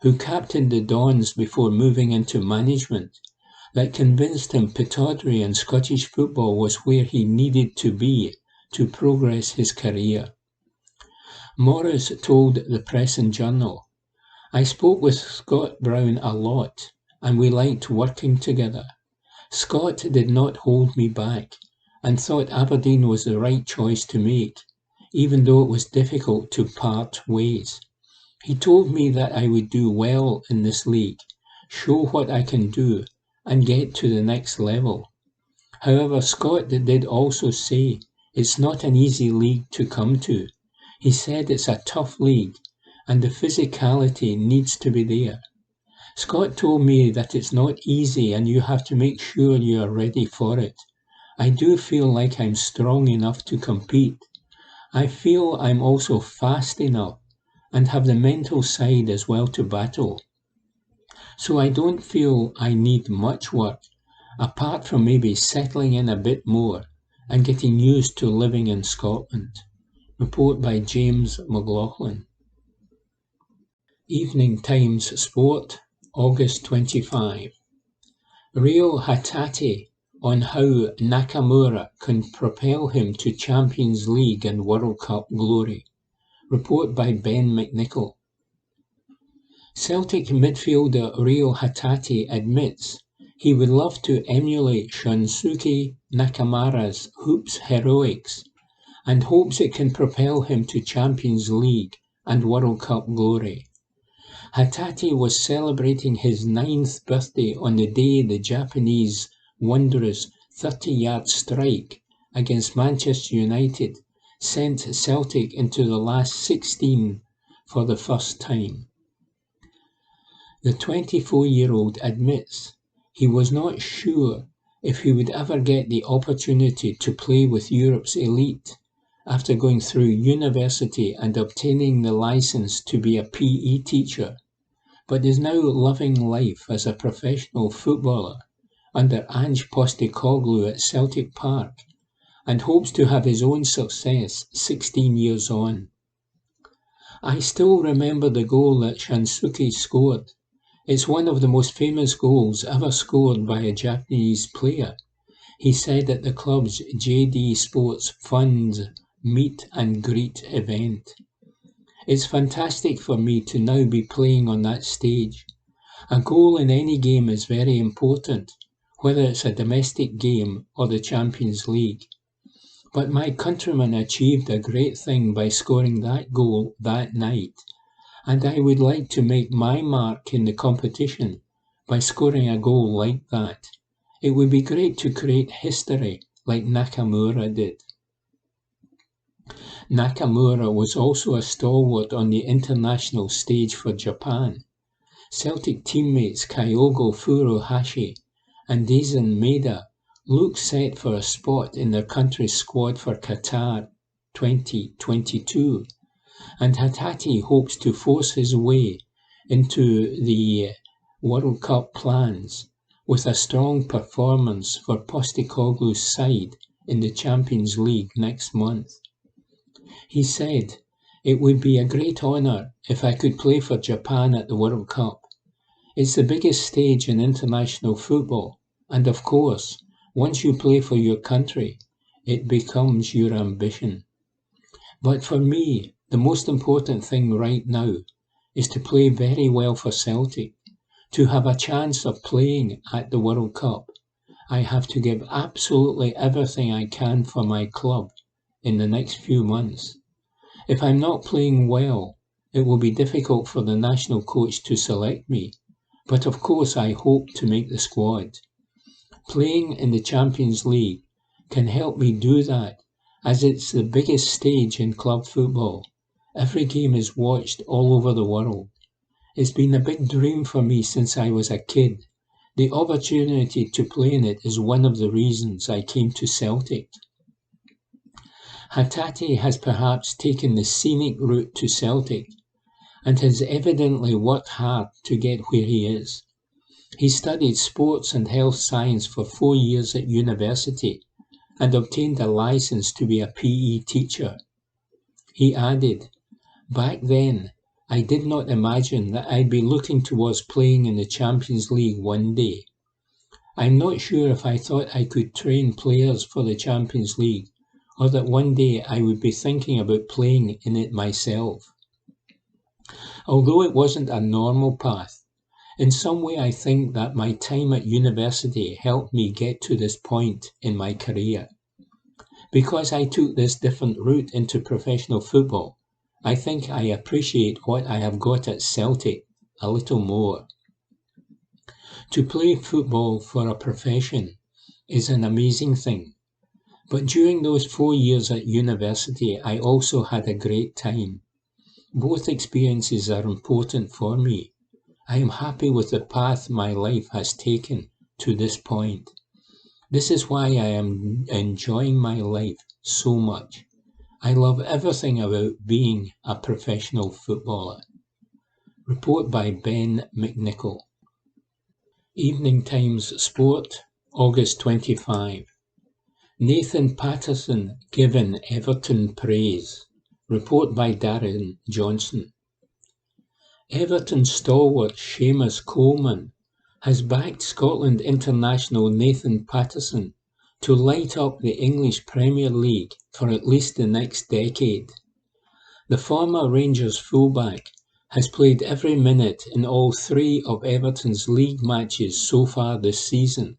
Speaker 2: who captained the Dons before moving into management, that convinced him Pittodrie and Scottish football was where he needed to be to progress his career. Morris told the Press and Journal, "I spoke with Scott Brown a lot, and we liked working together. Scott did not hold me back, and thought Aberdeen was the right choice to make, even though it was difficult to part ways. He told me that I would do well in this league, show what I can do, and get to the next level. However, Scott did also say it's not an easy league to come to. He said it's a tough league, and the physicality needs to be there. Scott told me that it's not easy and you have to make sure you are ready for it. I do feel like I'm strong enough to compete. I feel I'm also fast enough and have the mental side as well to battle. So I don't feel I need much work, apart from maybe settling in a bit more and getting used to living in Scotland." Report by James McLaughlin. Evening Times Sport, August 25. Rio Hatate on how Nakamura can propel him to Champions League and World Cup glory. Report by Ben McNichol. Celtic midfielder Rio Hatate admits he would love to emulate Shunsuke Nakamura's hoops heroics and hopes it can propel him to Champions League and World Cup glory. Hatate was celebrating his 9th birthday on the day the Japanese Wanderers' 30-yard strike against Manchester United sent Celtic into the last 16 for the first time. The 24-year-old admits he was not sure if he would ever get the opportunity to play with Europe's elite after going through university and obtaining the license to be a PE teacher, but is now loving life as a professional footballer under Ange Postecoglou at Celtic Park and hopes to have his own success 16 years on. "I still remember the goal that Shunsuke scored. It's one of the most famous goals ever scored by a Japanese player," he said at the club's JD Sports Fund meet and greet event. "It's fantastic for me to now be playing on that stage. A goal in any game is very important, whether it's a domestic game or the Champions League. But my countrymen achieved a great thing by scoring that goal that night, and I would like to make my mark in the competition by scoring a goal like that. It would be great to create history like Nakamura did." Nakamura was also a stalwart on the international stage for Japan. Celtic teammates Kyogo Furuhashi and Daisen Maeda look set for a spot in their country's squad for Qatar 2022, and Hatate hopes to force his way into the World Cup plans with a strong performance for Postecoglou's side in the Champions League next month. He said, "It would be a great honour if I could play for Japan at the World Cup. It's the biggest stage in international football, and of course, once you play for your country, it becomes your ambition. But for me, the most important thing right now is to play very well for Celtic. To have a chance of playing at the World Cup, I have to give absolutely everything I can for my club in the next few months. If I'm not playing well, it will be difficult for the national coach to select me, but of course I hope to make the squad. Playing in the Champions League can help me do that, as it's the biggest stage in club football. Every game is watched all over the world. It's been a big dream for me since I was a kid. The opportunity to play in it is one of the reasons I came to Celtic. Hatate has perhaps taken the scenic route to Celtic and has evidently worked hard to get where he is. He studied sports and health science for 4 years at university and obtained a license to be a PE teacher. He added, "Back then, I did not imagine that I'd be looking towards playing in the Champions League one day. I'm not sure if I thought I could train players for the Champions League or that one day I would be thinking about playing in it myself." Although it wasn't a normal path, in some way I think that my time at university helped me get to this point in my career. Because I took this different route into professional football, I think I appreciate what I have got at Celtic a little more. To play football for a profession is an amazing thing, but during those 4 years at university I also had a great time. Both experiences are important for me. I am happy with the path my life has taken to this point. This is why I am enjoying my life so much. I love everything about being a professional footballer. Report by Ben McNichol. Evening Times Sport, August 25. Nathan Patterson given Everton praise. Report by Darren Johnson. Everton stalwart Seamus Coleman has backed Scotland international Nathan Patterson to light up the English Premier League for at least the next decade. The former Rangers fullback has played every minute in all 3 of Everton's league matches so far this season,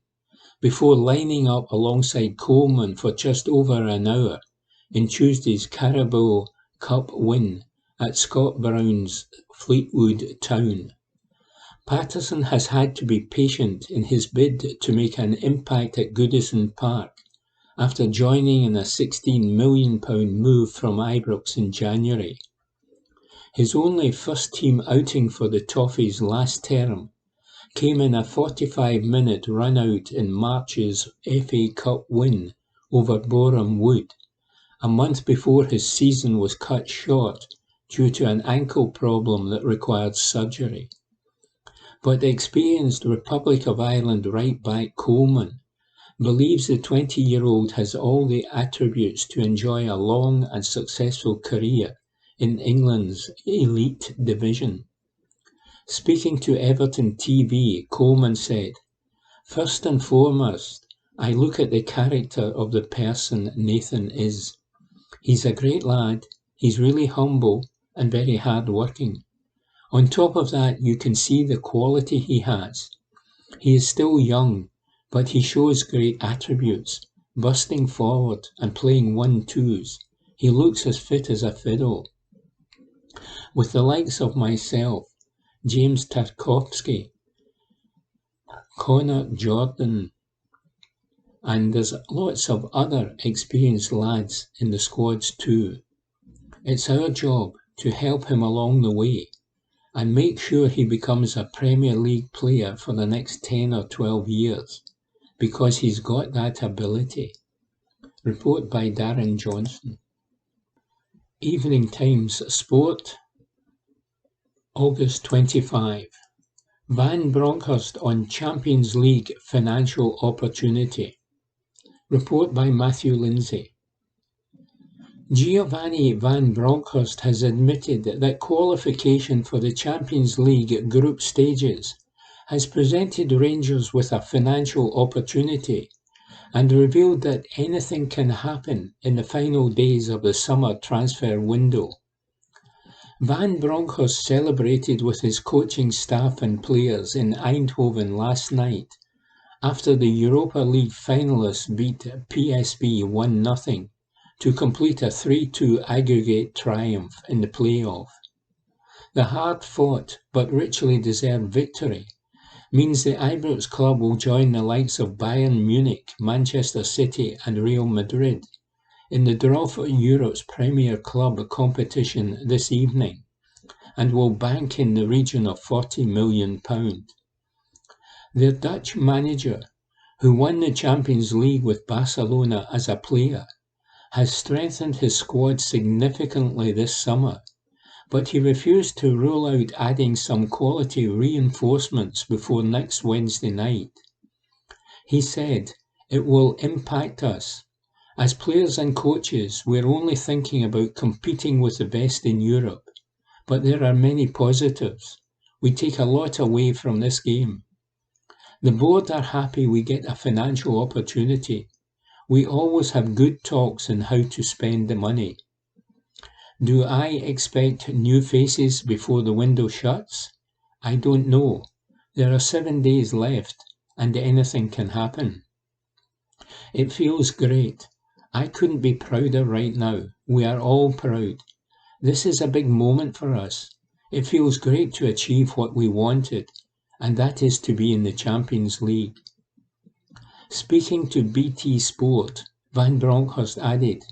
Speaker 2: before lining up alongside Coleman for just over an hour in Tuesday's Carabao Cup win at Scott Brown's Fleetwood Town. Patterson has had to be patient in his bid to make an impact at Goodison Park after joining in a £16 million move from Ibrox in January. His only first-team outing for the Toffees last term came in a 45-minute run-out in March's FA Cup win over Boreham Wood, a month before his season was cut short due to an ankle problem that required surgery. But the experienced Republic of Ireland right-back Coleman believes the 20-year-old has all the attributes to enjoy a long and successful career in England's elite division. Speaking to Everton TV, Coleman said, "First and foremost, I look at the character of the person Nathan is. He's a great lad, he's really humble and very hard-working. On top of that, you can see the quality he has. He is still young, but he shows great attributes, bursting forward and playing 1-2s. He looks as fit as a fiddle. With the likes of myself, James Tarkowski, Connor Jordan, and there's lots of other experienced lads in the squads too. It's our job to help him along the way and make sure he becomes a Premier League player for the next 10 or 12 years, because he's got that ability." Report by Darren Johnson. Evening Times Sport, August 25. Van Bronckhorst on Champions League financial opportunity. Report by Matthew Lindsay. Giovanni Van Bronckhorst has admitted that qualification for the Champions League group stages has presented Rangers with a financial opportunity and revealed that anything can happen in the final days of the summer transfer window. Van Bronckhorst celebrated with his coaching staff and players in Eindhoven last night after the Europa League finalists beat PSV 1-0 to complete a 3-2 aggregate triumph in the play-off. The hard-fought but richly deserved victory means the Ibrox club will join the likes of Bayern Munich, Manchester City and Real Madrid in the draw for Europe's premier club competition this evening, and will bank in the region of £40 million. Their Dutch manager, who won the Champions League with Barcelona as a player, has strengthened his squad significantly this summer, but he refused to rule out adding some quality reinforcements before next Wednesday night. He said, "It will impact us. As players and coaches, we're only thinking about competing with the best in Europe, but there are many positives. We take a lot away from this game. The board are happy we get a financial opportunity. We always have good talks on how to spend the money. Do I expect new faces before the window shuts? I don't know. There are 7 days left, and anything can happen. It feels great. I couldn't be prouder right now. We are all proud. This is a big moment for us. It feels great to achieve what we wanted, and that is to be in the Champions League." Speaking to BT Sport, Van Bronckhorst added,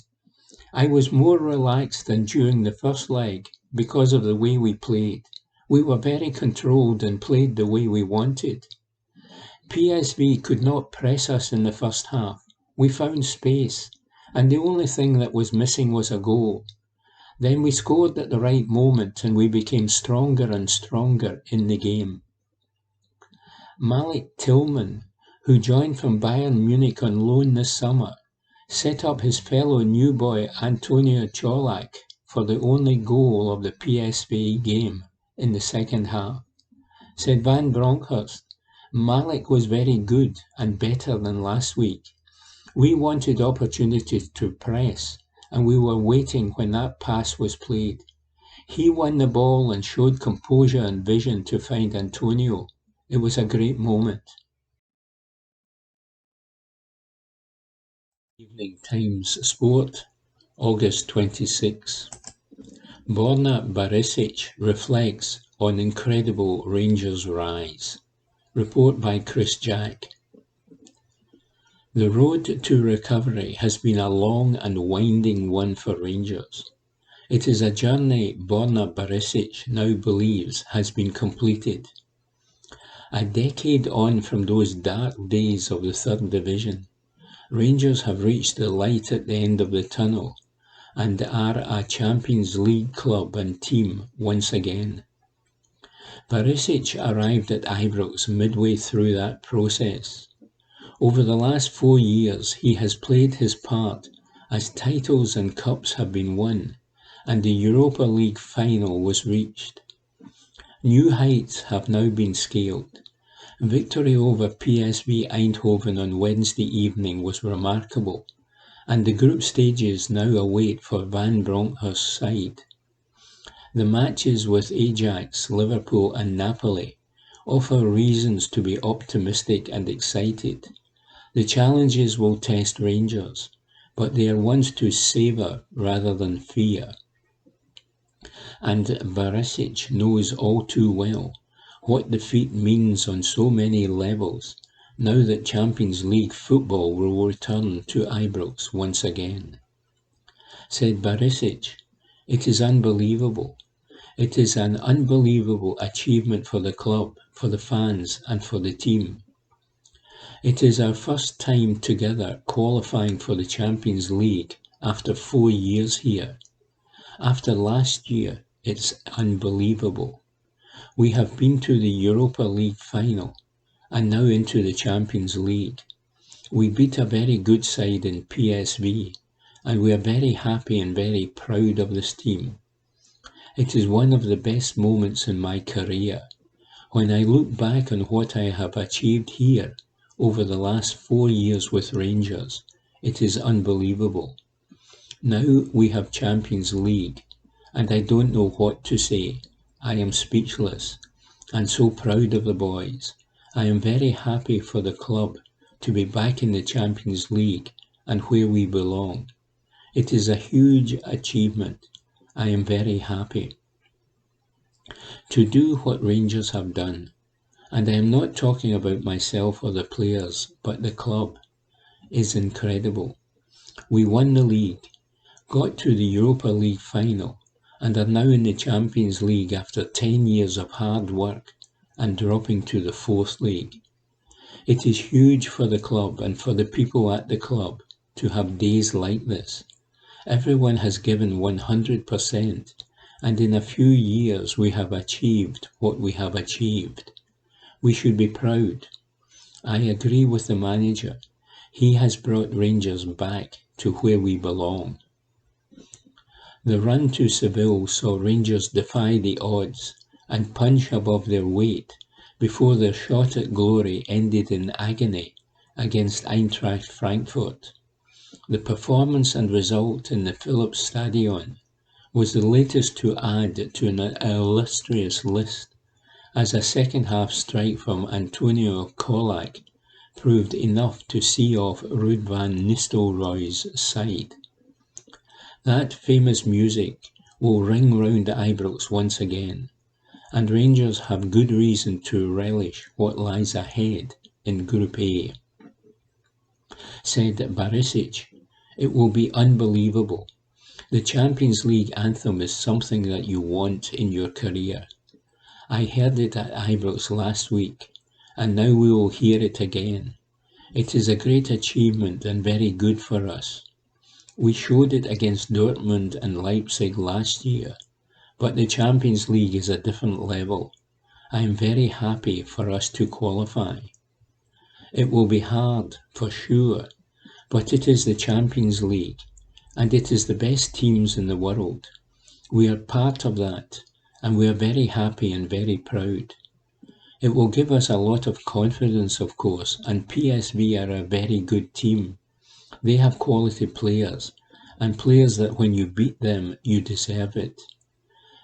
Speaker 2: "I was more relaxed than during the first leg because of the way we played. We were very controlled and played the way we wanted. PSV could not press us in the first half. We found space, and the only thing that was missing was a goal. Then we scored at the right moment and we became stronger and stronger in the game." Malik Tillman, who joined from Bayern Munich on loan this summer, set up his fellow new boy Antonio Colak for the only goal of the PSV game in the second half. Said Van Bronckhorst, "Malik was very good and better than last week. We wanted opportunities to press, and we were waiting when that pass was played. He won the ball and showed composure and vision to find Antonio. It was a great moment." Evening Times Sport, August 26. Borna Barisic reflects on incredible Rangers' rise. Report by Chris Jack. The road to recovery has been a long and winding one for Rangers. It is a journey Borna Barisic now believes has been completed. A decade on from those dark days of the third division, Rangers have reached the light at the end of the tunnel and are a Champions League club and team once again. Barisic arrived at Ibrox midway through that process. Over the last 4 years, he has played his part as titles and cups have been won and the Europa League final was reached. New heights have now been scaled. Victory over PSV Eindhoven on Wednesday evening was remarkable, and the group stages now await for Van Bronckhorst's side. The matches with Ajax, Liverpool and Napoli offer reasons to be optimistic and excited. The challenges will test Rangers, but they are ones to savour rather than fear. And Barisic knows all too well what defeat means on so many levels, now that Champions League football will return to Ibrox once again. Said Barisic, "It is unbelievable. It is an unbelievable achievement for the club, for the fans and for the team. It is our first time together qualifying for the Champions League after 4 years here. After last year, it's unbelievable. We have been to the Europa League final and now into the Champions League. We beat a very good side in PSV and we are very happy and very proud of this team. It is one of the best moments in my career. When I look back on what I have achieved here over the last 4 years with Rangers, it is unbelievable. Now we have Champions League and I don't know what to say. I am speechless and so proud of the boys. I am very happy for the club to be back in the Champions League and where we belong. It is a huge achievement. I am very happy. To do what Rangers have done, and I am not talking about myself or the players, but the club, is incredible. We won the league, got to the Europa League final, and are now in the Champions League after 10 years of hard work and dropping to the 4th league. It is huge for the club and for the people at the club to have days like this. Everyone has given 100%, and in a few years we have achieved what we have achieved. We should be proud. I agree with the manager. He has brought Rangers back to where we belong. The run to Seville saw Rangers defy the odds and punch above their weight before their shot at glory ended in agony against Eintracht Frankfurt. The performance and result in the Philips Stadion was the latest to add to an illustrious list, as a second-half strike from Antonio Kolak proved enough to see off Ruud van Nistelrooy's side. That famous music will ring round Ibrox once again, and Rangers have good reason to relish what lies ahead in Group A. Said Barisic, "It will be unbelievable. The Champions League anthem is something that you want in your career. I heard it at Ibrox last week, and now we will hear it again. It is a great achievement and very good for us. We showed it against Dortmund and Leipzig last year, but the Champions League is a different level. I am very happy for us to qualify. It will be hard, for sure, but it is the Champions League, and it is the best teams in the world. We are part of that, and we are very happy and very proud. It will give us a lot of confidence, of course, and PSV are a very good team. They have quality players, and players that when you beat them, you deserve it.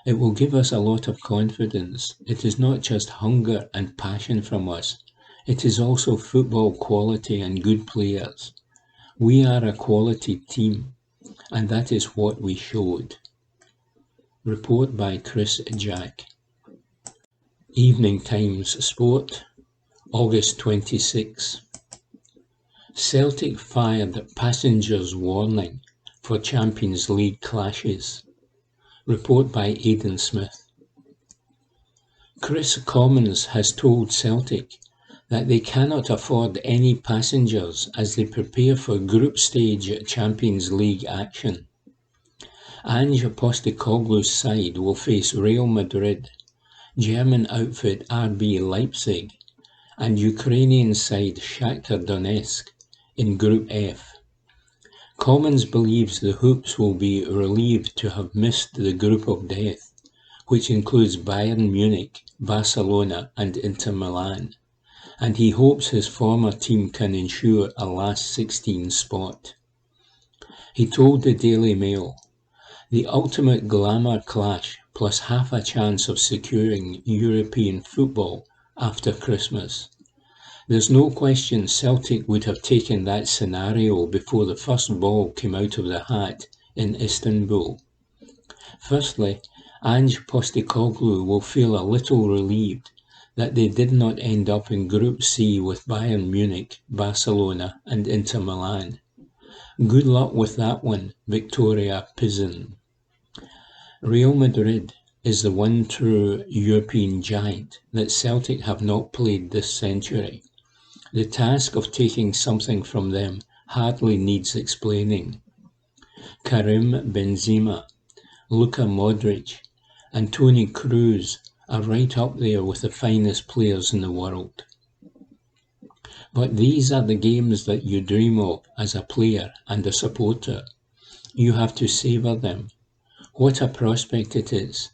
Speaker 2: It will give us a lot of confidence. It is not just hunger and passion from us. It is also football quality and good players. We are a quality team, and that is what we showed." Report by Chris Jack. Evening Times Sport, August 26. Celtic fired passengers' warning for Champions League clashes. Report by Aidan Smith. Chris Commons has told Celtic that they cannot afford any passengers as they prepare for group stage Champions League action. Ange Postecoglou's side will face Real Madrid, German outfit RB Leipzig, and Ukrainian side Shakhtar Donetsk in Group F. Commons believes the Hoops will be relieved to have missed the group of death, which includes Bayern Munich, Barcelona and Inter Milan, and he hopes his former team can ensure a last 16 spot. He told the Daily Mail, "The ultimate glamour clash plus half a chance of securing European football after Christmas. There's no question Celtic would have taken that scenario before the first ball came out of the hat in Istanbul. Firstly, Ange Postecoglou will feel a little relieved that they did not end up in Group C with Bayern Munich, Barcelona and Inter Milan. Good luck with that one, Victoria Pizzen. Real Madrid is the one true European giant that Celtic have not played this century. The task of taking something from them hardly needs explaining. Karim Benzema, Luka Modric and Toni Kroos are right up there with the finest players in the world. But these are the games that you dream of as a player and a supporter. You have to savour them. What a prospect it is.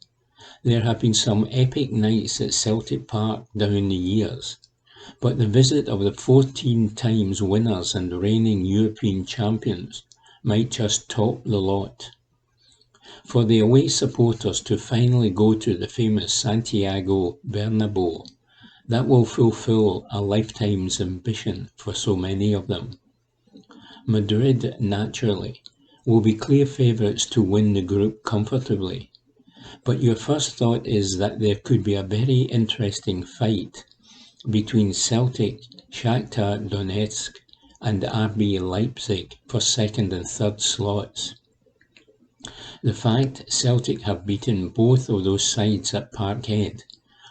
Speaker 2: There have been some epic nights at Celtic Park down the years, but the visit of the 14 times winners and reigning European champions might just top the lot. For the away supporters to finally go to the famous Santiago Bernabeu, that will fulfill a lifetime's ambition for so many of them. Madrid, naturally, will be clear favourites to win the group comfortably, but your first thought is that there could be a very interesting fight between Celtic, Shakhtar Donetsk and RB Leipzig for second and third slots. The fact Celtic have beaten both of those sides at Parkhead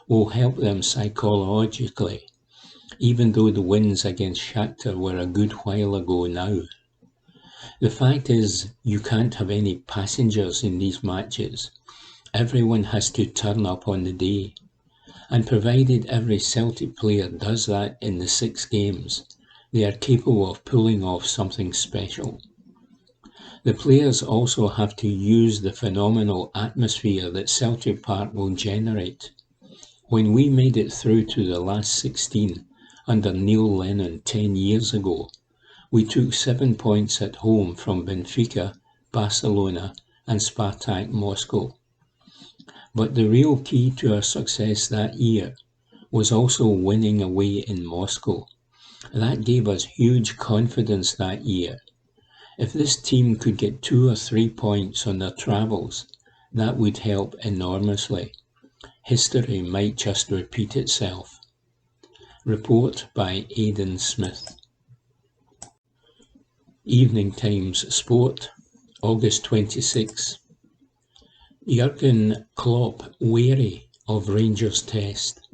Speaker 2: will help them psychologically, even though the wins against Shakhtar were a good while ago now. The fact is, you can't have any passengers in these matches. Everyone has to turn up on the day. And provided every Celtic player does that in the 6 games, they are capable of pulling off something special. The players also have to use the phenomenal atmosphere that Celtic Park will generate. When we made it through to the last 16 under Neil Lennon 10 years ago, we took 7 points at home from Benfica, Barcelona and Spartak Moscow. But the real key to our success that year was also winning away in Moscow. That gave us huge confidence that year. If this team could get 2 or 3 points on their travels, that would help enormously. History might just repeat itself. Report by Aidan Smith. Evening Times Sport, August 26. Jurgen Klopp wary of Rangers test.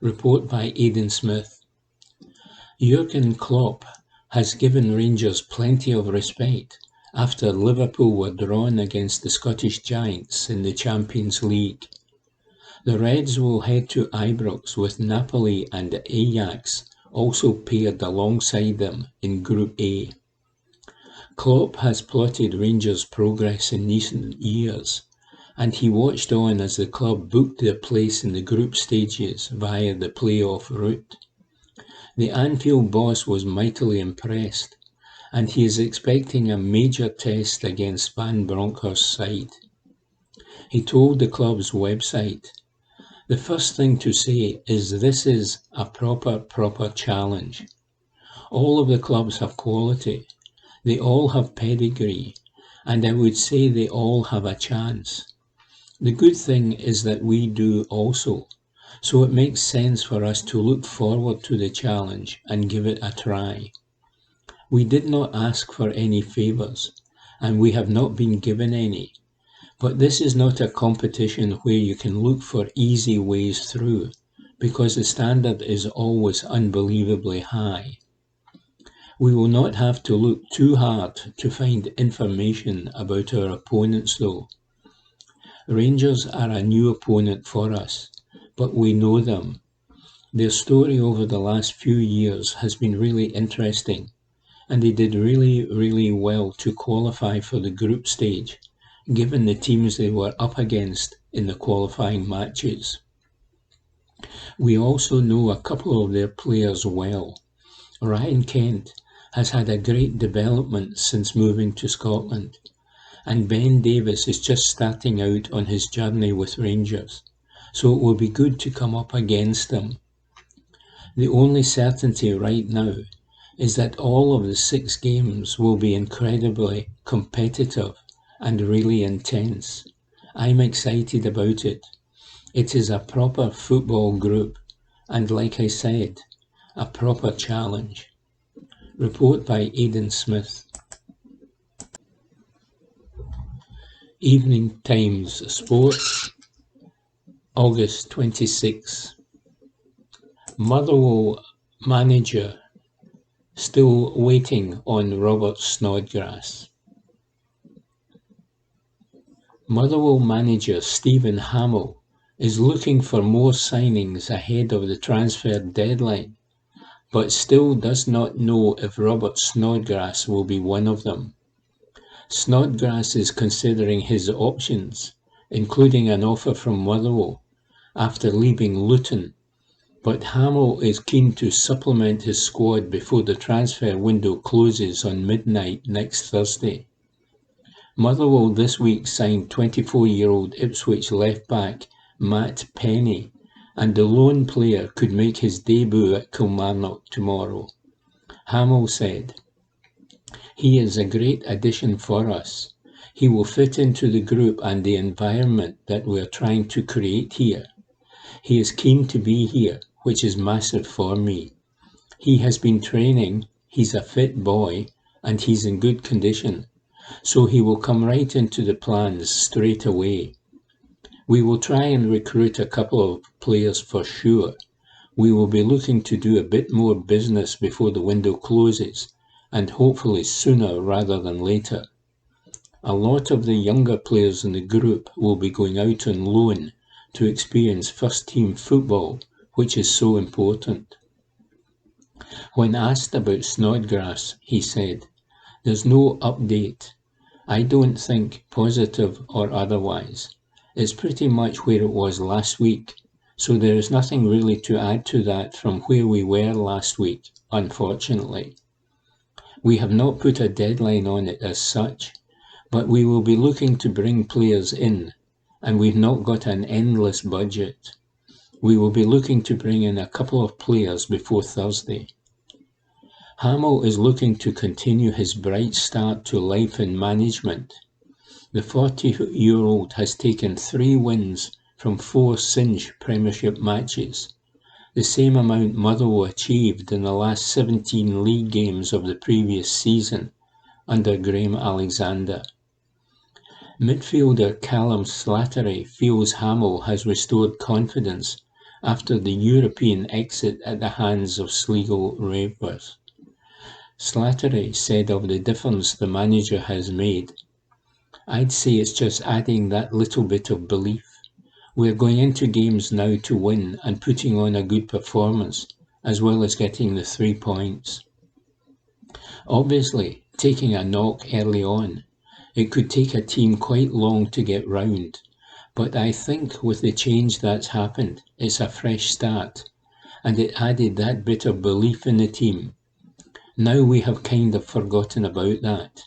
Speaker 2: Report by Aidan Smith. Jurgen Klopp has given Rangers plenty of respect after Liverpool were drawn against the Scottish Giants in the Champions League. The Reds will head to Ibrox with Napoli and Ajax also paired alongside them in Group A. Klopp has plotted Rangers' progress in recent years, and he watched on as the club booked their place in the group stages via the play-off route. The Anfield boss was mightily impressed, and he is expecting a major test against Van Bronckhorst's side. He told the club's website, "The first thing to say is this is a proper challenge. All of the clubs have quality. They all have pedigree, and I would say they all have a chance. The good thing is that we do also, so it makes sense for us to look forward to the challenge and give it a try. We did not ask for any favours, and we have not been given any, but this is not a competition where you can look for easy ways through, because the standard is always unbelievably high. We will not have to look too hard to find information about our opponents though. Rangers are a new opponent for us, but we know them. Their story over the last few years has been really interesting, and they did really well to qualify for the group stage, given the teams they were up against in the qualifying matches. We also know a couple of their players well. Ryan Kent has had a great development since moving to Scotland, and Ben Davis is just starting out on his journey with Rangers, so it will be good to come up against them. The only certainty right now is that all of the 6 games will be incredibly competitive and really intense. I'm excited about it. It is a proper football group, and like I said, a proper challenge. Report by Aidan Smith. Evening Times Sport, August 26. Motherwell manager still waiting on Robert Snodgrass. Motherwell manager Stephen Hamill is looking for more signings ahead of the transfer deadline, but still does not know if Robert Snodgrass will be one of them. Snodgrass is considering his options, including an offer from Motherwell, after leaving Luton, but Hamill is keen to supplement his squad before the transfer window closes on midnight next Thursday. Motherwell this week signed 24-year-old Ipswich left-back Matt Penny, and the lone player could make his debut at Kilmarnock tomorrow. Hamill said, "He is a great addition for us. He will fit into the group and the environment that we are trying to create here. He is keen to be here, which is massive for me. He has been training, he's a fit boy, and he's in good condition, so he will come right into the plans straight away. We will try and recruit a couple of players for sure. We will be looking to do a bit more business before the window closes, and hopefully sooner rather than later. A lot of the younger players in the group will be going out on loan to experience first-team football, which is so important. When asked about Snodgrass, he said, "There's no update. I don't think, positive or otherwise. It's pretty much where it was last week, so there is nothing really to add to that from where we were last week, unfortunately. We have not put a deadline on it as such, but we will be looking to bring players in, and we've not got an endless budget. We will be looking to bring in a couple of players before Thursday." Hamill is looking to continue his bright start to life in management. The 40-year-old has taken 3 wins from 4 Cinch Premiership matches, the same amount Motherwell achieved in the last 17 league games of the previous season under Graham Alexander. Midfielder Callum Slattery feels Hamill has restored confidence after the European exit at the hands of Sligo Ravers. Slattery said of the difference the manager has made, "I'd say it's just adding that little bit of belief. We're going into games now to win and putting on a good performance, as well as getting the 3 points. Obviously, taking a knock early on, it could take a team quite long to get round, but I think with the change that's happened, it's a fresh start, and it added that bit of belief in the team. Now we have kind of forgotten about that."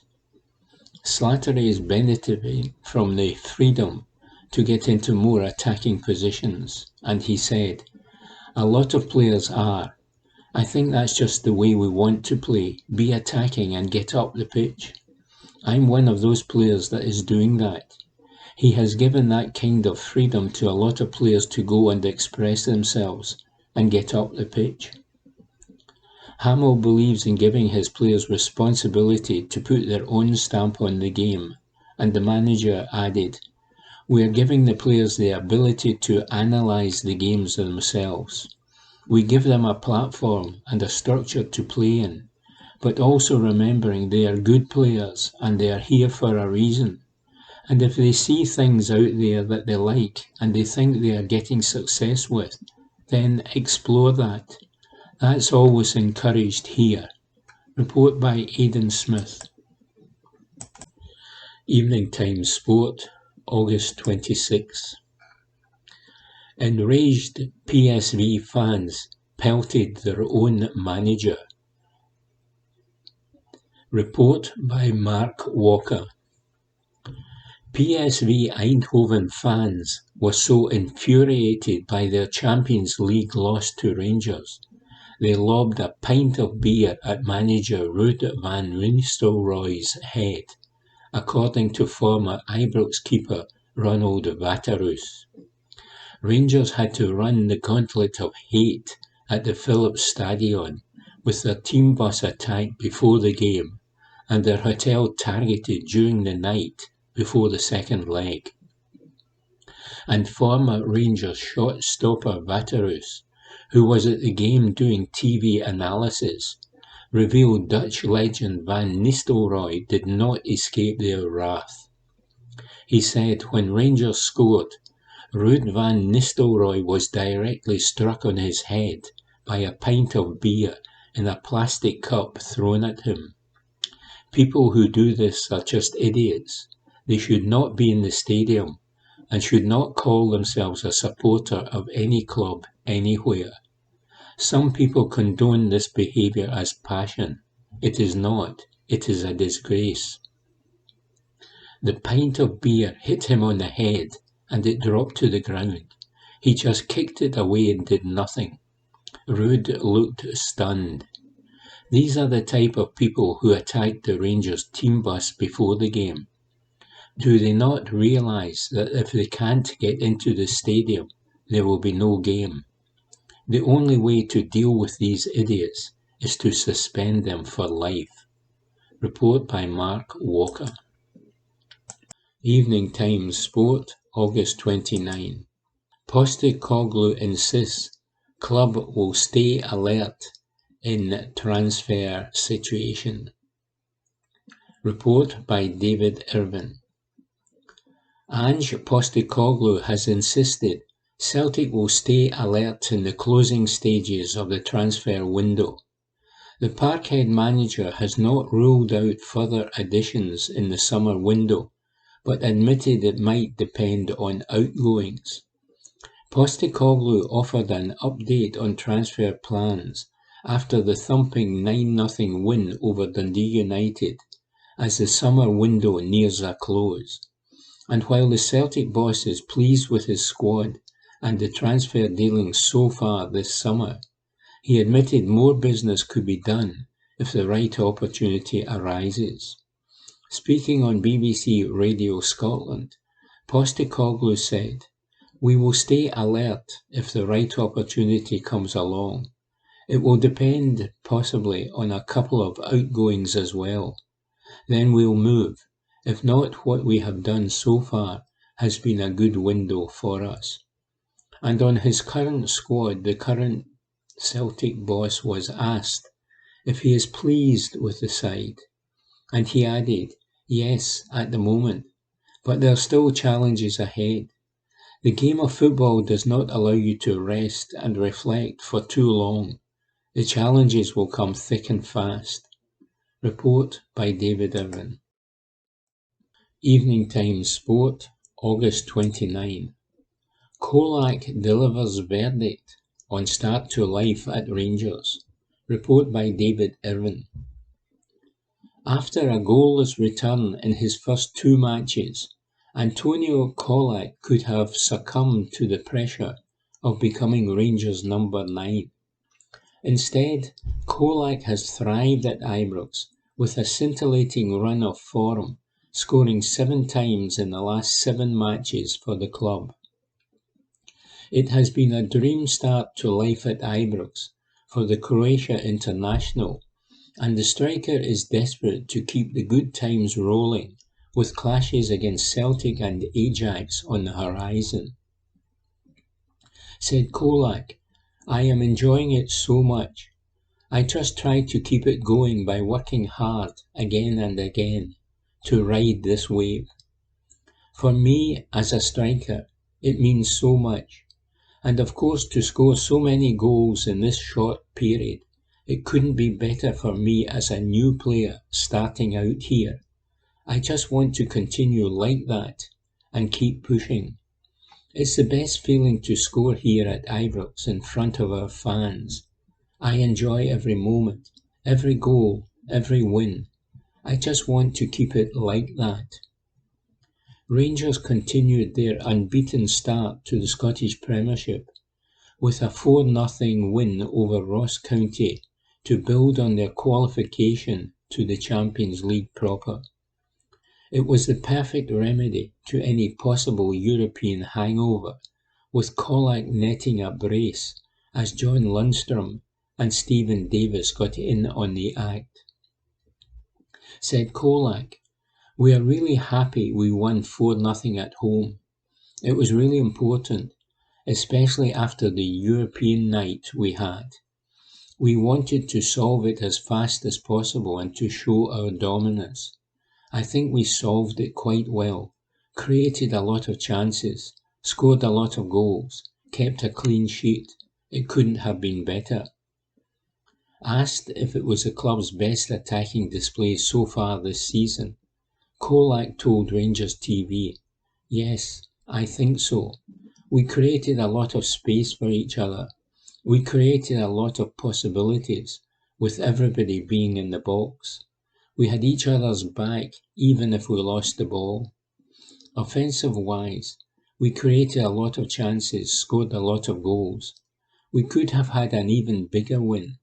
Speaker 2: Slattery is benefiting from the freedom to get into more attacking positions, and he said, "A lot of players are. I think that's just the way we want to play, be attacking and get up the pitch. I'm one of those players that is doing that. He has given that kind of freedom to a lot of players to go and express themselves and get up the pitch." Hamill believes in giving his players responsibility to put their own stamp on the game, and the manager added, "We are giving the players the ability to analyse the games themselves. We give them a platform and a structure to play in, but also remembering they are good players and they are here for a reason. And if they see things out there that they like and they think they are getting success with, then explore that. That's always encouraged here." Report by Aidan Smith. Evening Times Sport, August 26. Enraged PSV fans pelted their own manager. Report by Mark Walker. PSV Eindhoven fans were so infuriated by their Champions League loss to Rangers, they lobbed a pint of beer at manager Ruud van Nistelrooy's head, according to former Ibrox keeper Ronald Waterreus. Rangers had to run the gauntlet of hate at the Philips Stadion, with their team bus attacked before the game and their hotel targeted during the night before the second leg. And former Rangers shot-stopper Waterreus, who was at the game doing TV analysis, revealed Dutch legend Van Nistelrooy did not escape their wrath. He said when Rangers scored, Ruud van Nistelrooy was directly struck on his head by a pint of beer in a plastic cup thrown at him. People who do this are just idiots. They should not be in the stadium and should not call themselves a supporter of any club anywhere. Some people condone this behaviour as passion. It is not. It is a disgrace. The pint of beer hit him on the head and it dropped to the ground. He just kicked it away and did nothing. Ruud looked stunned. These are the type of people who attacked the Rangers team bus before the game. Do they not realise that if they can't get into the stadium, there will be no game? The only way to deal with these idiots is to suspend them for life. Report by Mark Walker. Evening Times Sport, August 29. Postecoglou insists club will stay alert in transfer situation. Report by David Irvin. Ange Postecoglou has insisted Celtic will stay alert in the closing stages of the transfer window. The Parkhead manager has not ruled out further additions in the summer window, but admitted it might depend on outgoings. Postecoglou offered an update on transfer plans after the thumping 9-0 win over Dundee United as the summer window nears a close. And while the Celtic boss is pleased with his squad and the transfer dealings so far this summer, he admitted more business could be done if the right opportunity arises. Speaking on BBC Radio Scotland, Postecoglou said, "We will stay alert if the right opportunity comes along. It will depend possibly on a couple of outgoings as well. Then we'll move. If not, what we have done so far has been a good window for us." And on his current squad, the current Celtic boss was asked if he is pleased with the side. And he added, "Yes, at the moment, but there are still challenges ahead. The game of football does not allow you to rest and reflect for too long. The challenges will come thick and fast." Report by David Irvin. Evening Times Sport, August 29. Kolak delivers verdict on start to life at Rangers. Report by David Irvin. After a goalless return in his first 2 matches, Antonio Kolak could have succumbed to the pressure of becoming Rangers' number 9. Instead, Kolak has thrived at Ibrox with a scintillating run of form, scoring 7 times in the last 7 matches for the club. It has been a dream start to life at Ibrox for the Croatia international, and the striker is desperate to keep the good times rolling with clashes against Celtic and Ajax on the horizon. Said Kolak, "I am enjoying it so much. I just try to keep it going by working hard again and again to ride this wave. For me, as a striker, it means so much. And of course, to score so many goals in this short period, it couldn't be better for me as a new player starting out here. I just want to continue like that and keep pushing. It's the best feeling to score here at Ibrox in front of our fans. I enjoy every moment, every goal, every win. I just want to keep it like that." Rangers continued their unbeaten start to the Scottish Premiership with a 4-0 win over Ross County to build on their qualification to the Champions League proper. It was the perfect remedy to any possible European hangover, with Kolak netting a brace as John Lundstrom and Stephen Davis got in on the act. Said Kolak, "We are really happy we won 4-0 at home. It was really important, especially after the European night we had. We wanted to solve it as fast as possible and to show our dominance. I think we solved it quite well, created a lot of chances, scored a lot of goals, kept a clean sheet. It couldn't have been better." Asked if it was the club's best attacking display so far this season, Kolak told Rangers TV, "Yes, I think so. We created a lot of space for each other. We created a lot of possibilities, with everybody being in the box. We had each other's back, even if we lost the ball. Offensive-wise, we created a lot of chances, scored a lot of goals. We could have had an even bigger win,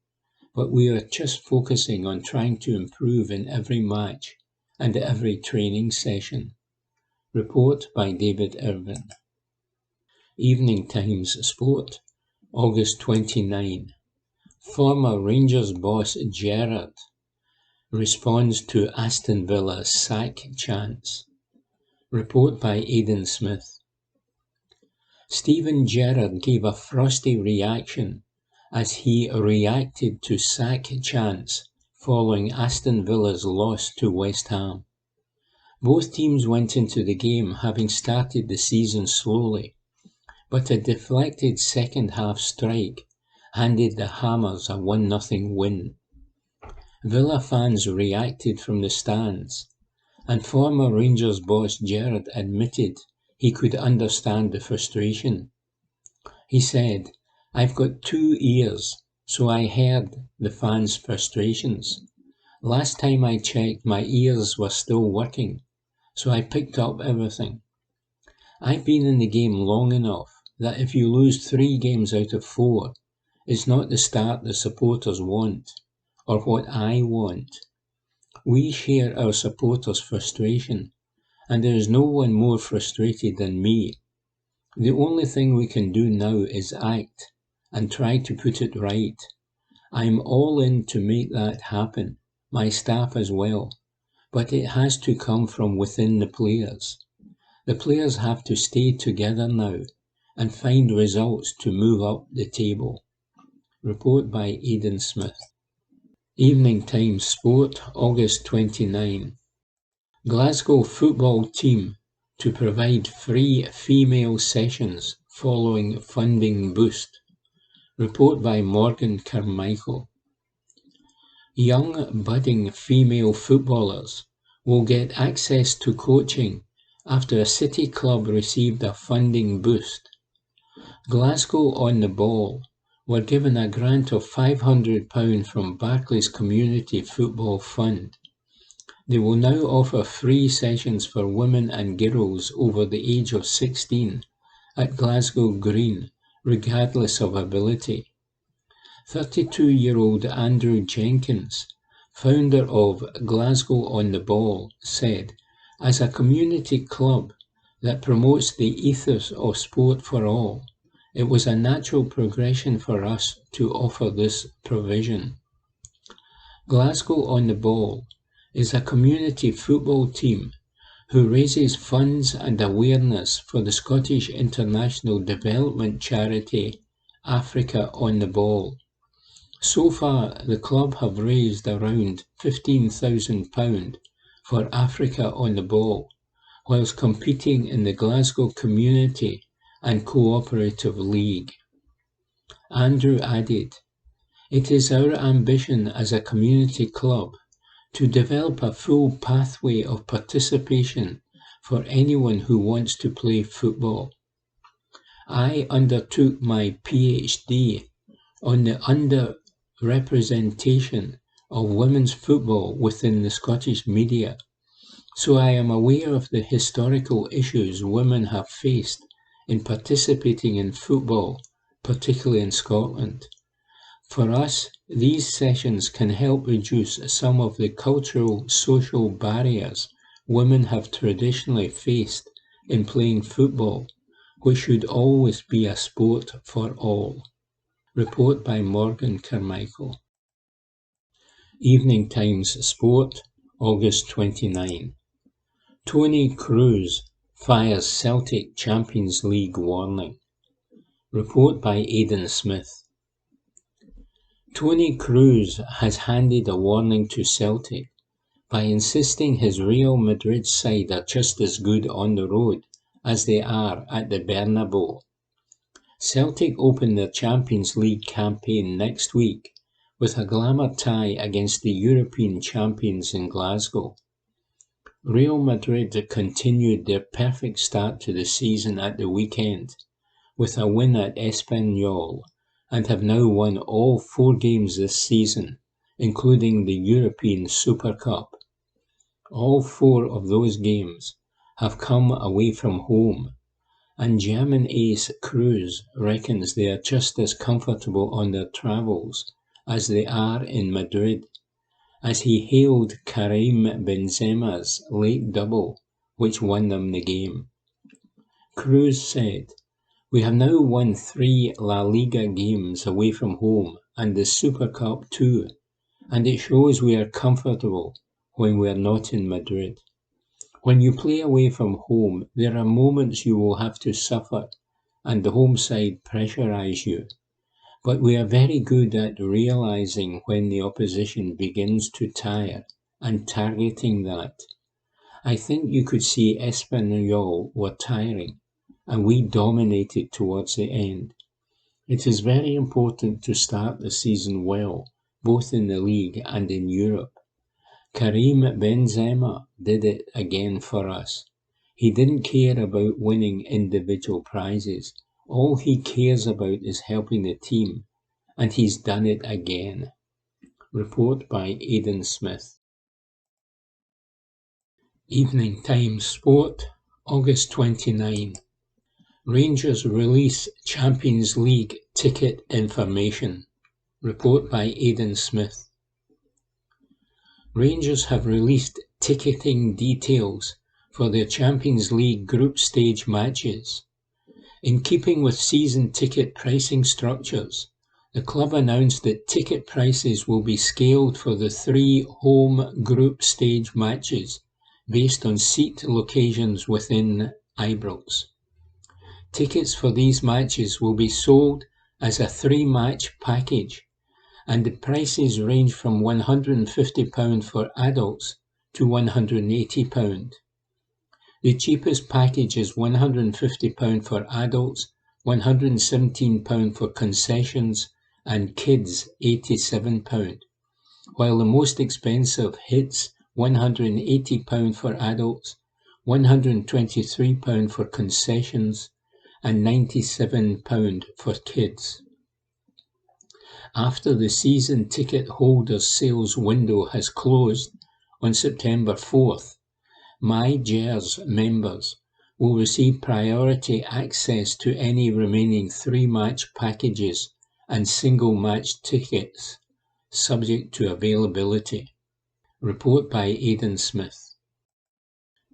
Speaker 2: but we are just focusing on trying to improve in every match and every training session." Report by David Irvin. Evening Times Sport, August 29. Former Rangers boss Gerrard responds to Aston Villa's sack chants. Report by Aidan Smith. Steven Gerrard gave a frosty reaction as he reacted to sack chants following Aston Villa's loss to West Ham. Both teams went into the game having started the season slowly, but a deflected second-half strike handed the Hammers a 1-0 win. Villa fans reacted from the stands, and former Rangers boss Gerrard admitted he could understand the frustration. He said, "I've got 2 ears, so I heard the fans' frustrations. Last time I checked, my ears were still working, so I picked up everything. I've been in the game long enough that if you lose 3 games out of 4, it's not the start the supporters want, or what I want. We share our supporters' frustration, and there is no one more frustrated than me. The only thing we can do now is act, and try to put it right. I'm all in to make that happen, my staff as well, but it has to come from within the players. The players have to stay together now, and find results to move up the table." Report by Aidan Smith. Evening Times Sport, August 29. Glasgow football team to provide free female sessions following funding boost. Report by Morgan Carmichael. Young budding female footballers will get access to coaching after a city club received a funding boost. Glasgow on the Ball were given a grant of £500 from Barclays Community Football Fund. They will now offer free sessions for women and girls over the age of 16 at Glasgow Green, regardless of ability. 32-year-old Andrew Jenkins, founder of Glasgow on the Ball, said, "As a community club that promotes the ethos of sport for all, it was a natural progression for us to offer this provision." Glasgow on the Ball is a community football team who raises funds and awareness for the Scottish international development charity Africa on the Ball. So far, the club have raised around £15,000 for Africa on the Ball, whilst competing in the Glasgow Community and Cooperative League. Andrew added, "It is our ambition as a community club to develop a full pathway of participation for anyone who wants to play football. I undertook my PhD on the underrepresentation of women's football within the Scottish media, so I am aware of the historical issues women have faced in participating in football, particularly in Scotland. For us, these sessions can help reduce some of the cultural, social barriers women have traditionally faced in playing football, which should always be a sport for all." Report by Morgan Carmichael. Evening Times Sport, August 29. Tony Cruz fires Celtic Champions League warning. Report by Aidan Smith. Tony Cruz has handed a warning to Celtic by insisting his Real Madrid side are just as good on the road as they are at the Bernabeu. Celtic open their Champions League campaign next week with a glamour tie against the European champions in Glasgow. Real Madrid continued their perfect start to the season at the weekend with a win at Espanyol and have now won all 4 games this season, including the European Super Cup. All 4 of those games have come away from home, and German ace Cruz reckons they are just as comfortable on their travels as they are in Madrid, as he hailed Karim Benzema's late double, which won them the game. Cruz said, We have now won 3 La Liga games away from home and the Super Cup too, and it shows we are comfortable when we are not in Madrid. When you play away from home, there are moments you will have to suffer and the home side pressurise you. But we are very good at realising when the opposition begins to tire and targeting that. I think you could see Espanyol were tiring, and we dominated towards the end. It is very important to start the season well, both in the league and in Europe. Karim Benzema did it again for us. He didn't care about winning individual prizes. All he cares about is helping the team, and he's done it again. Report by Aidan Smith. Evening Times Sport, August 29. Rangers release Champions League ticket information. Report by Aidan Smith. Rangers have released ticketing details for their Champions League group stage matches. In keeping with season ticket pricing structures, the club announced that ticket prices will be scaled for the 3 home group stage matches based on seat locations within Ibrox. Tickets for these matches will be sold as a 3-match package, and the prices range from £150 for adults to £180. The cheapest package is £150 for adults, £117 for concessions, and kids £87, while the most expensive hits £180 for adults, £123 for concessions, and £97 for kids. After the season ticket holders sales window has closed on September 4th, MyGers members will receive priority access to any remaining 3-match packages and single-match tickets, subject to availability. Report by Aidan Smith.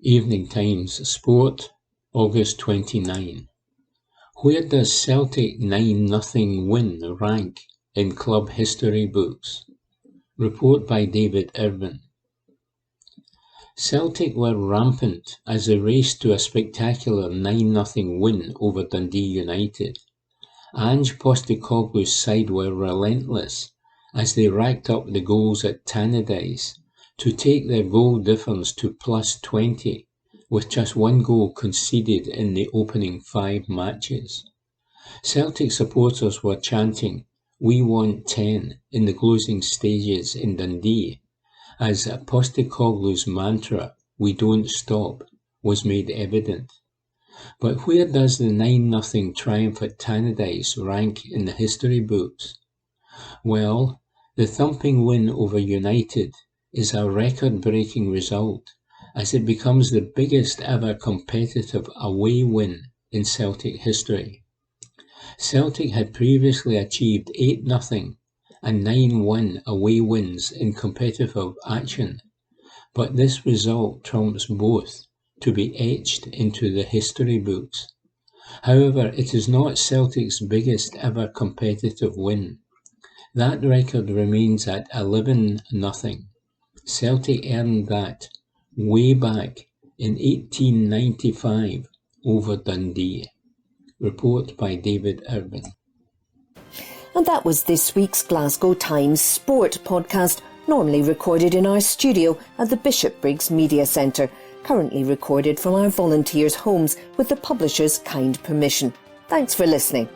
Speaker 2: Evening Times Sport, August 29. Where does Celtic 9-0 win rank in club history books? Report by David Irvin. Celtic were rampant as they raced to a spectacular 9-0 win over Dundee United. Ange Postecoglou's side were relentless as they racked up the goals at Tannadice to take their goal difference to plus 20, with just 1 goal conceded in the opening 5 matches. Celtic supporters were chanting, "We want 10" in the closing stages in Dundee, as Postecoglou's mantra, "We don't stop," was made evident. But where does the 9-0 triumph at Tannadice rank in the history books? Well, the thumping win over United is a record-breaking result, as it becomes the biggest ever competitive away win in Celtic history. Celtic had previously achieved 8-0 and 9-1 away wins in competitive action, but this result trumps both to be etched into the history books. However, it is not Celtic's biggest ever competitive win. That record remains at 11-0. Celtic earned that way back in 1895 over Dundee. Report by David Irvin.
Speaker 1: And that was this week's Glasgow Times Sport podcast, normally recorded in our studio at the Bishopbriggs Media Centre, currently recorded from our volunteers' homes with the publisher's kind permission. Thanks for listening.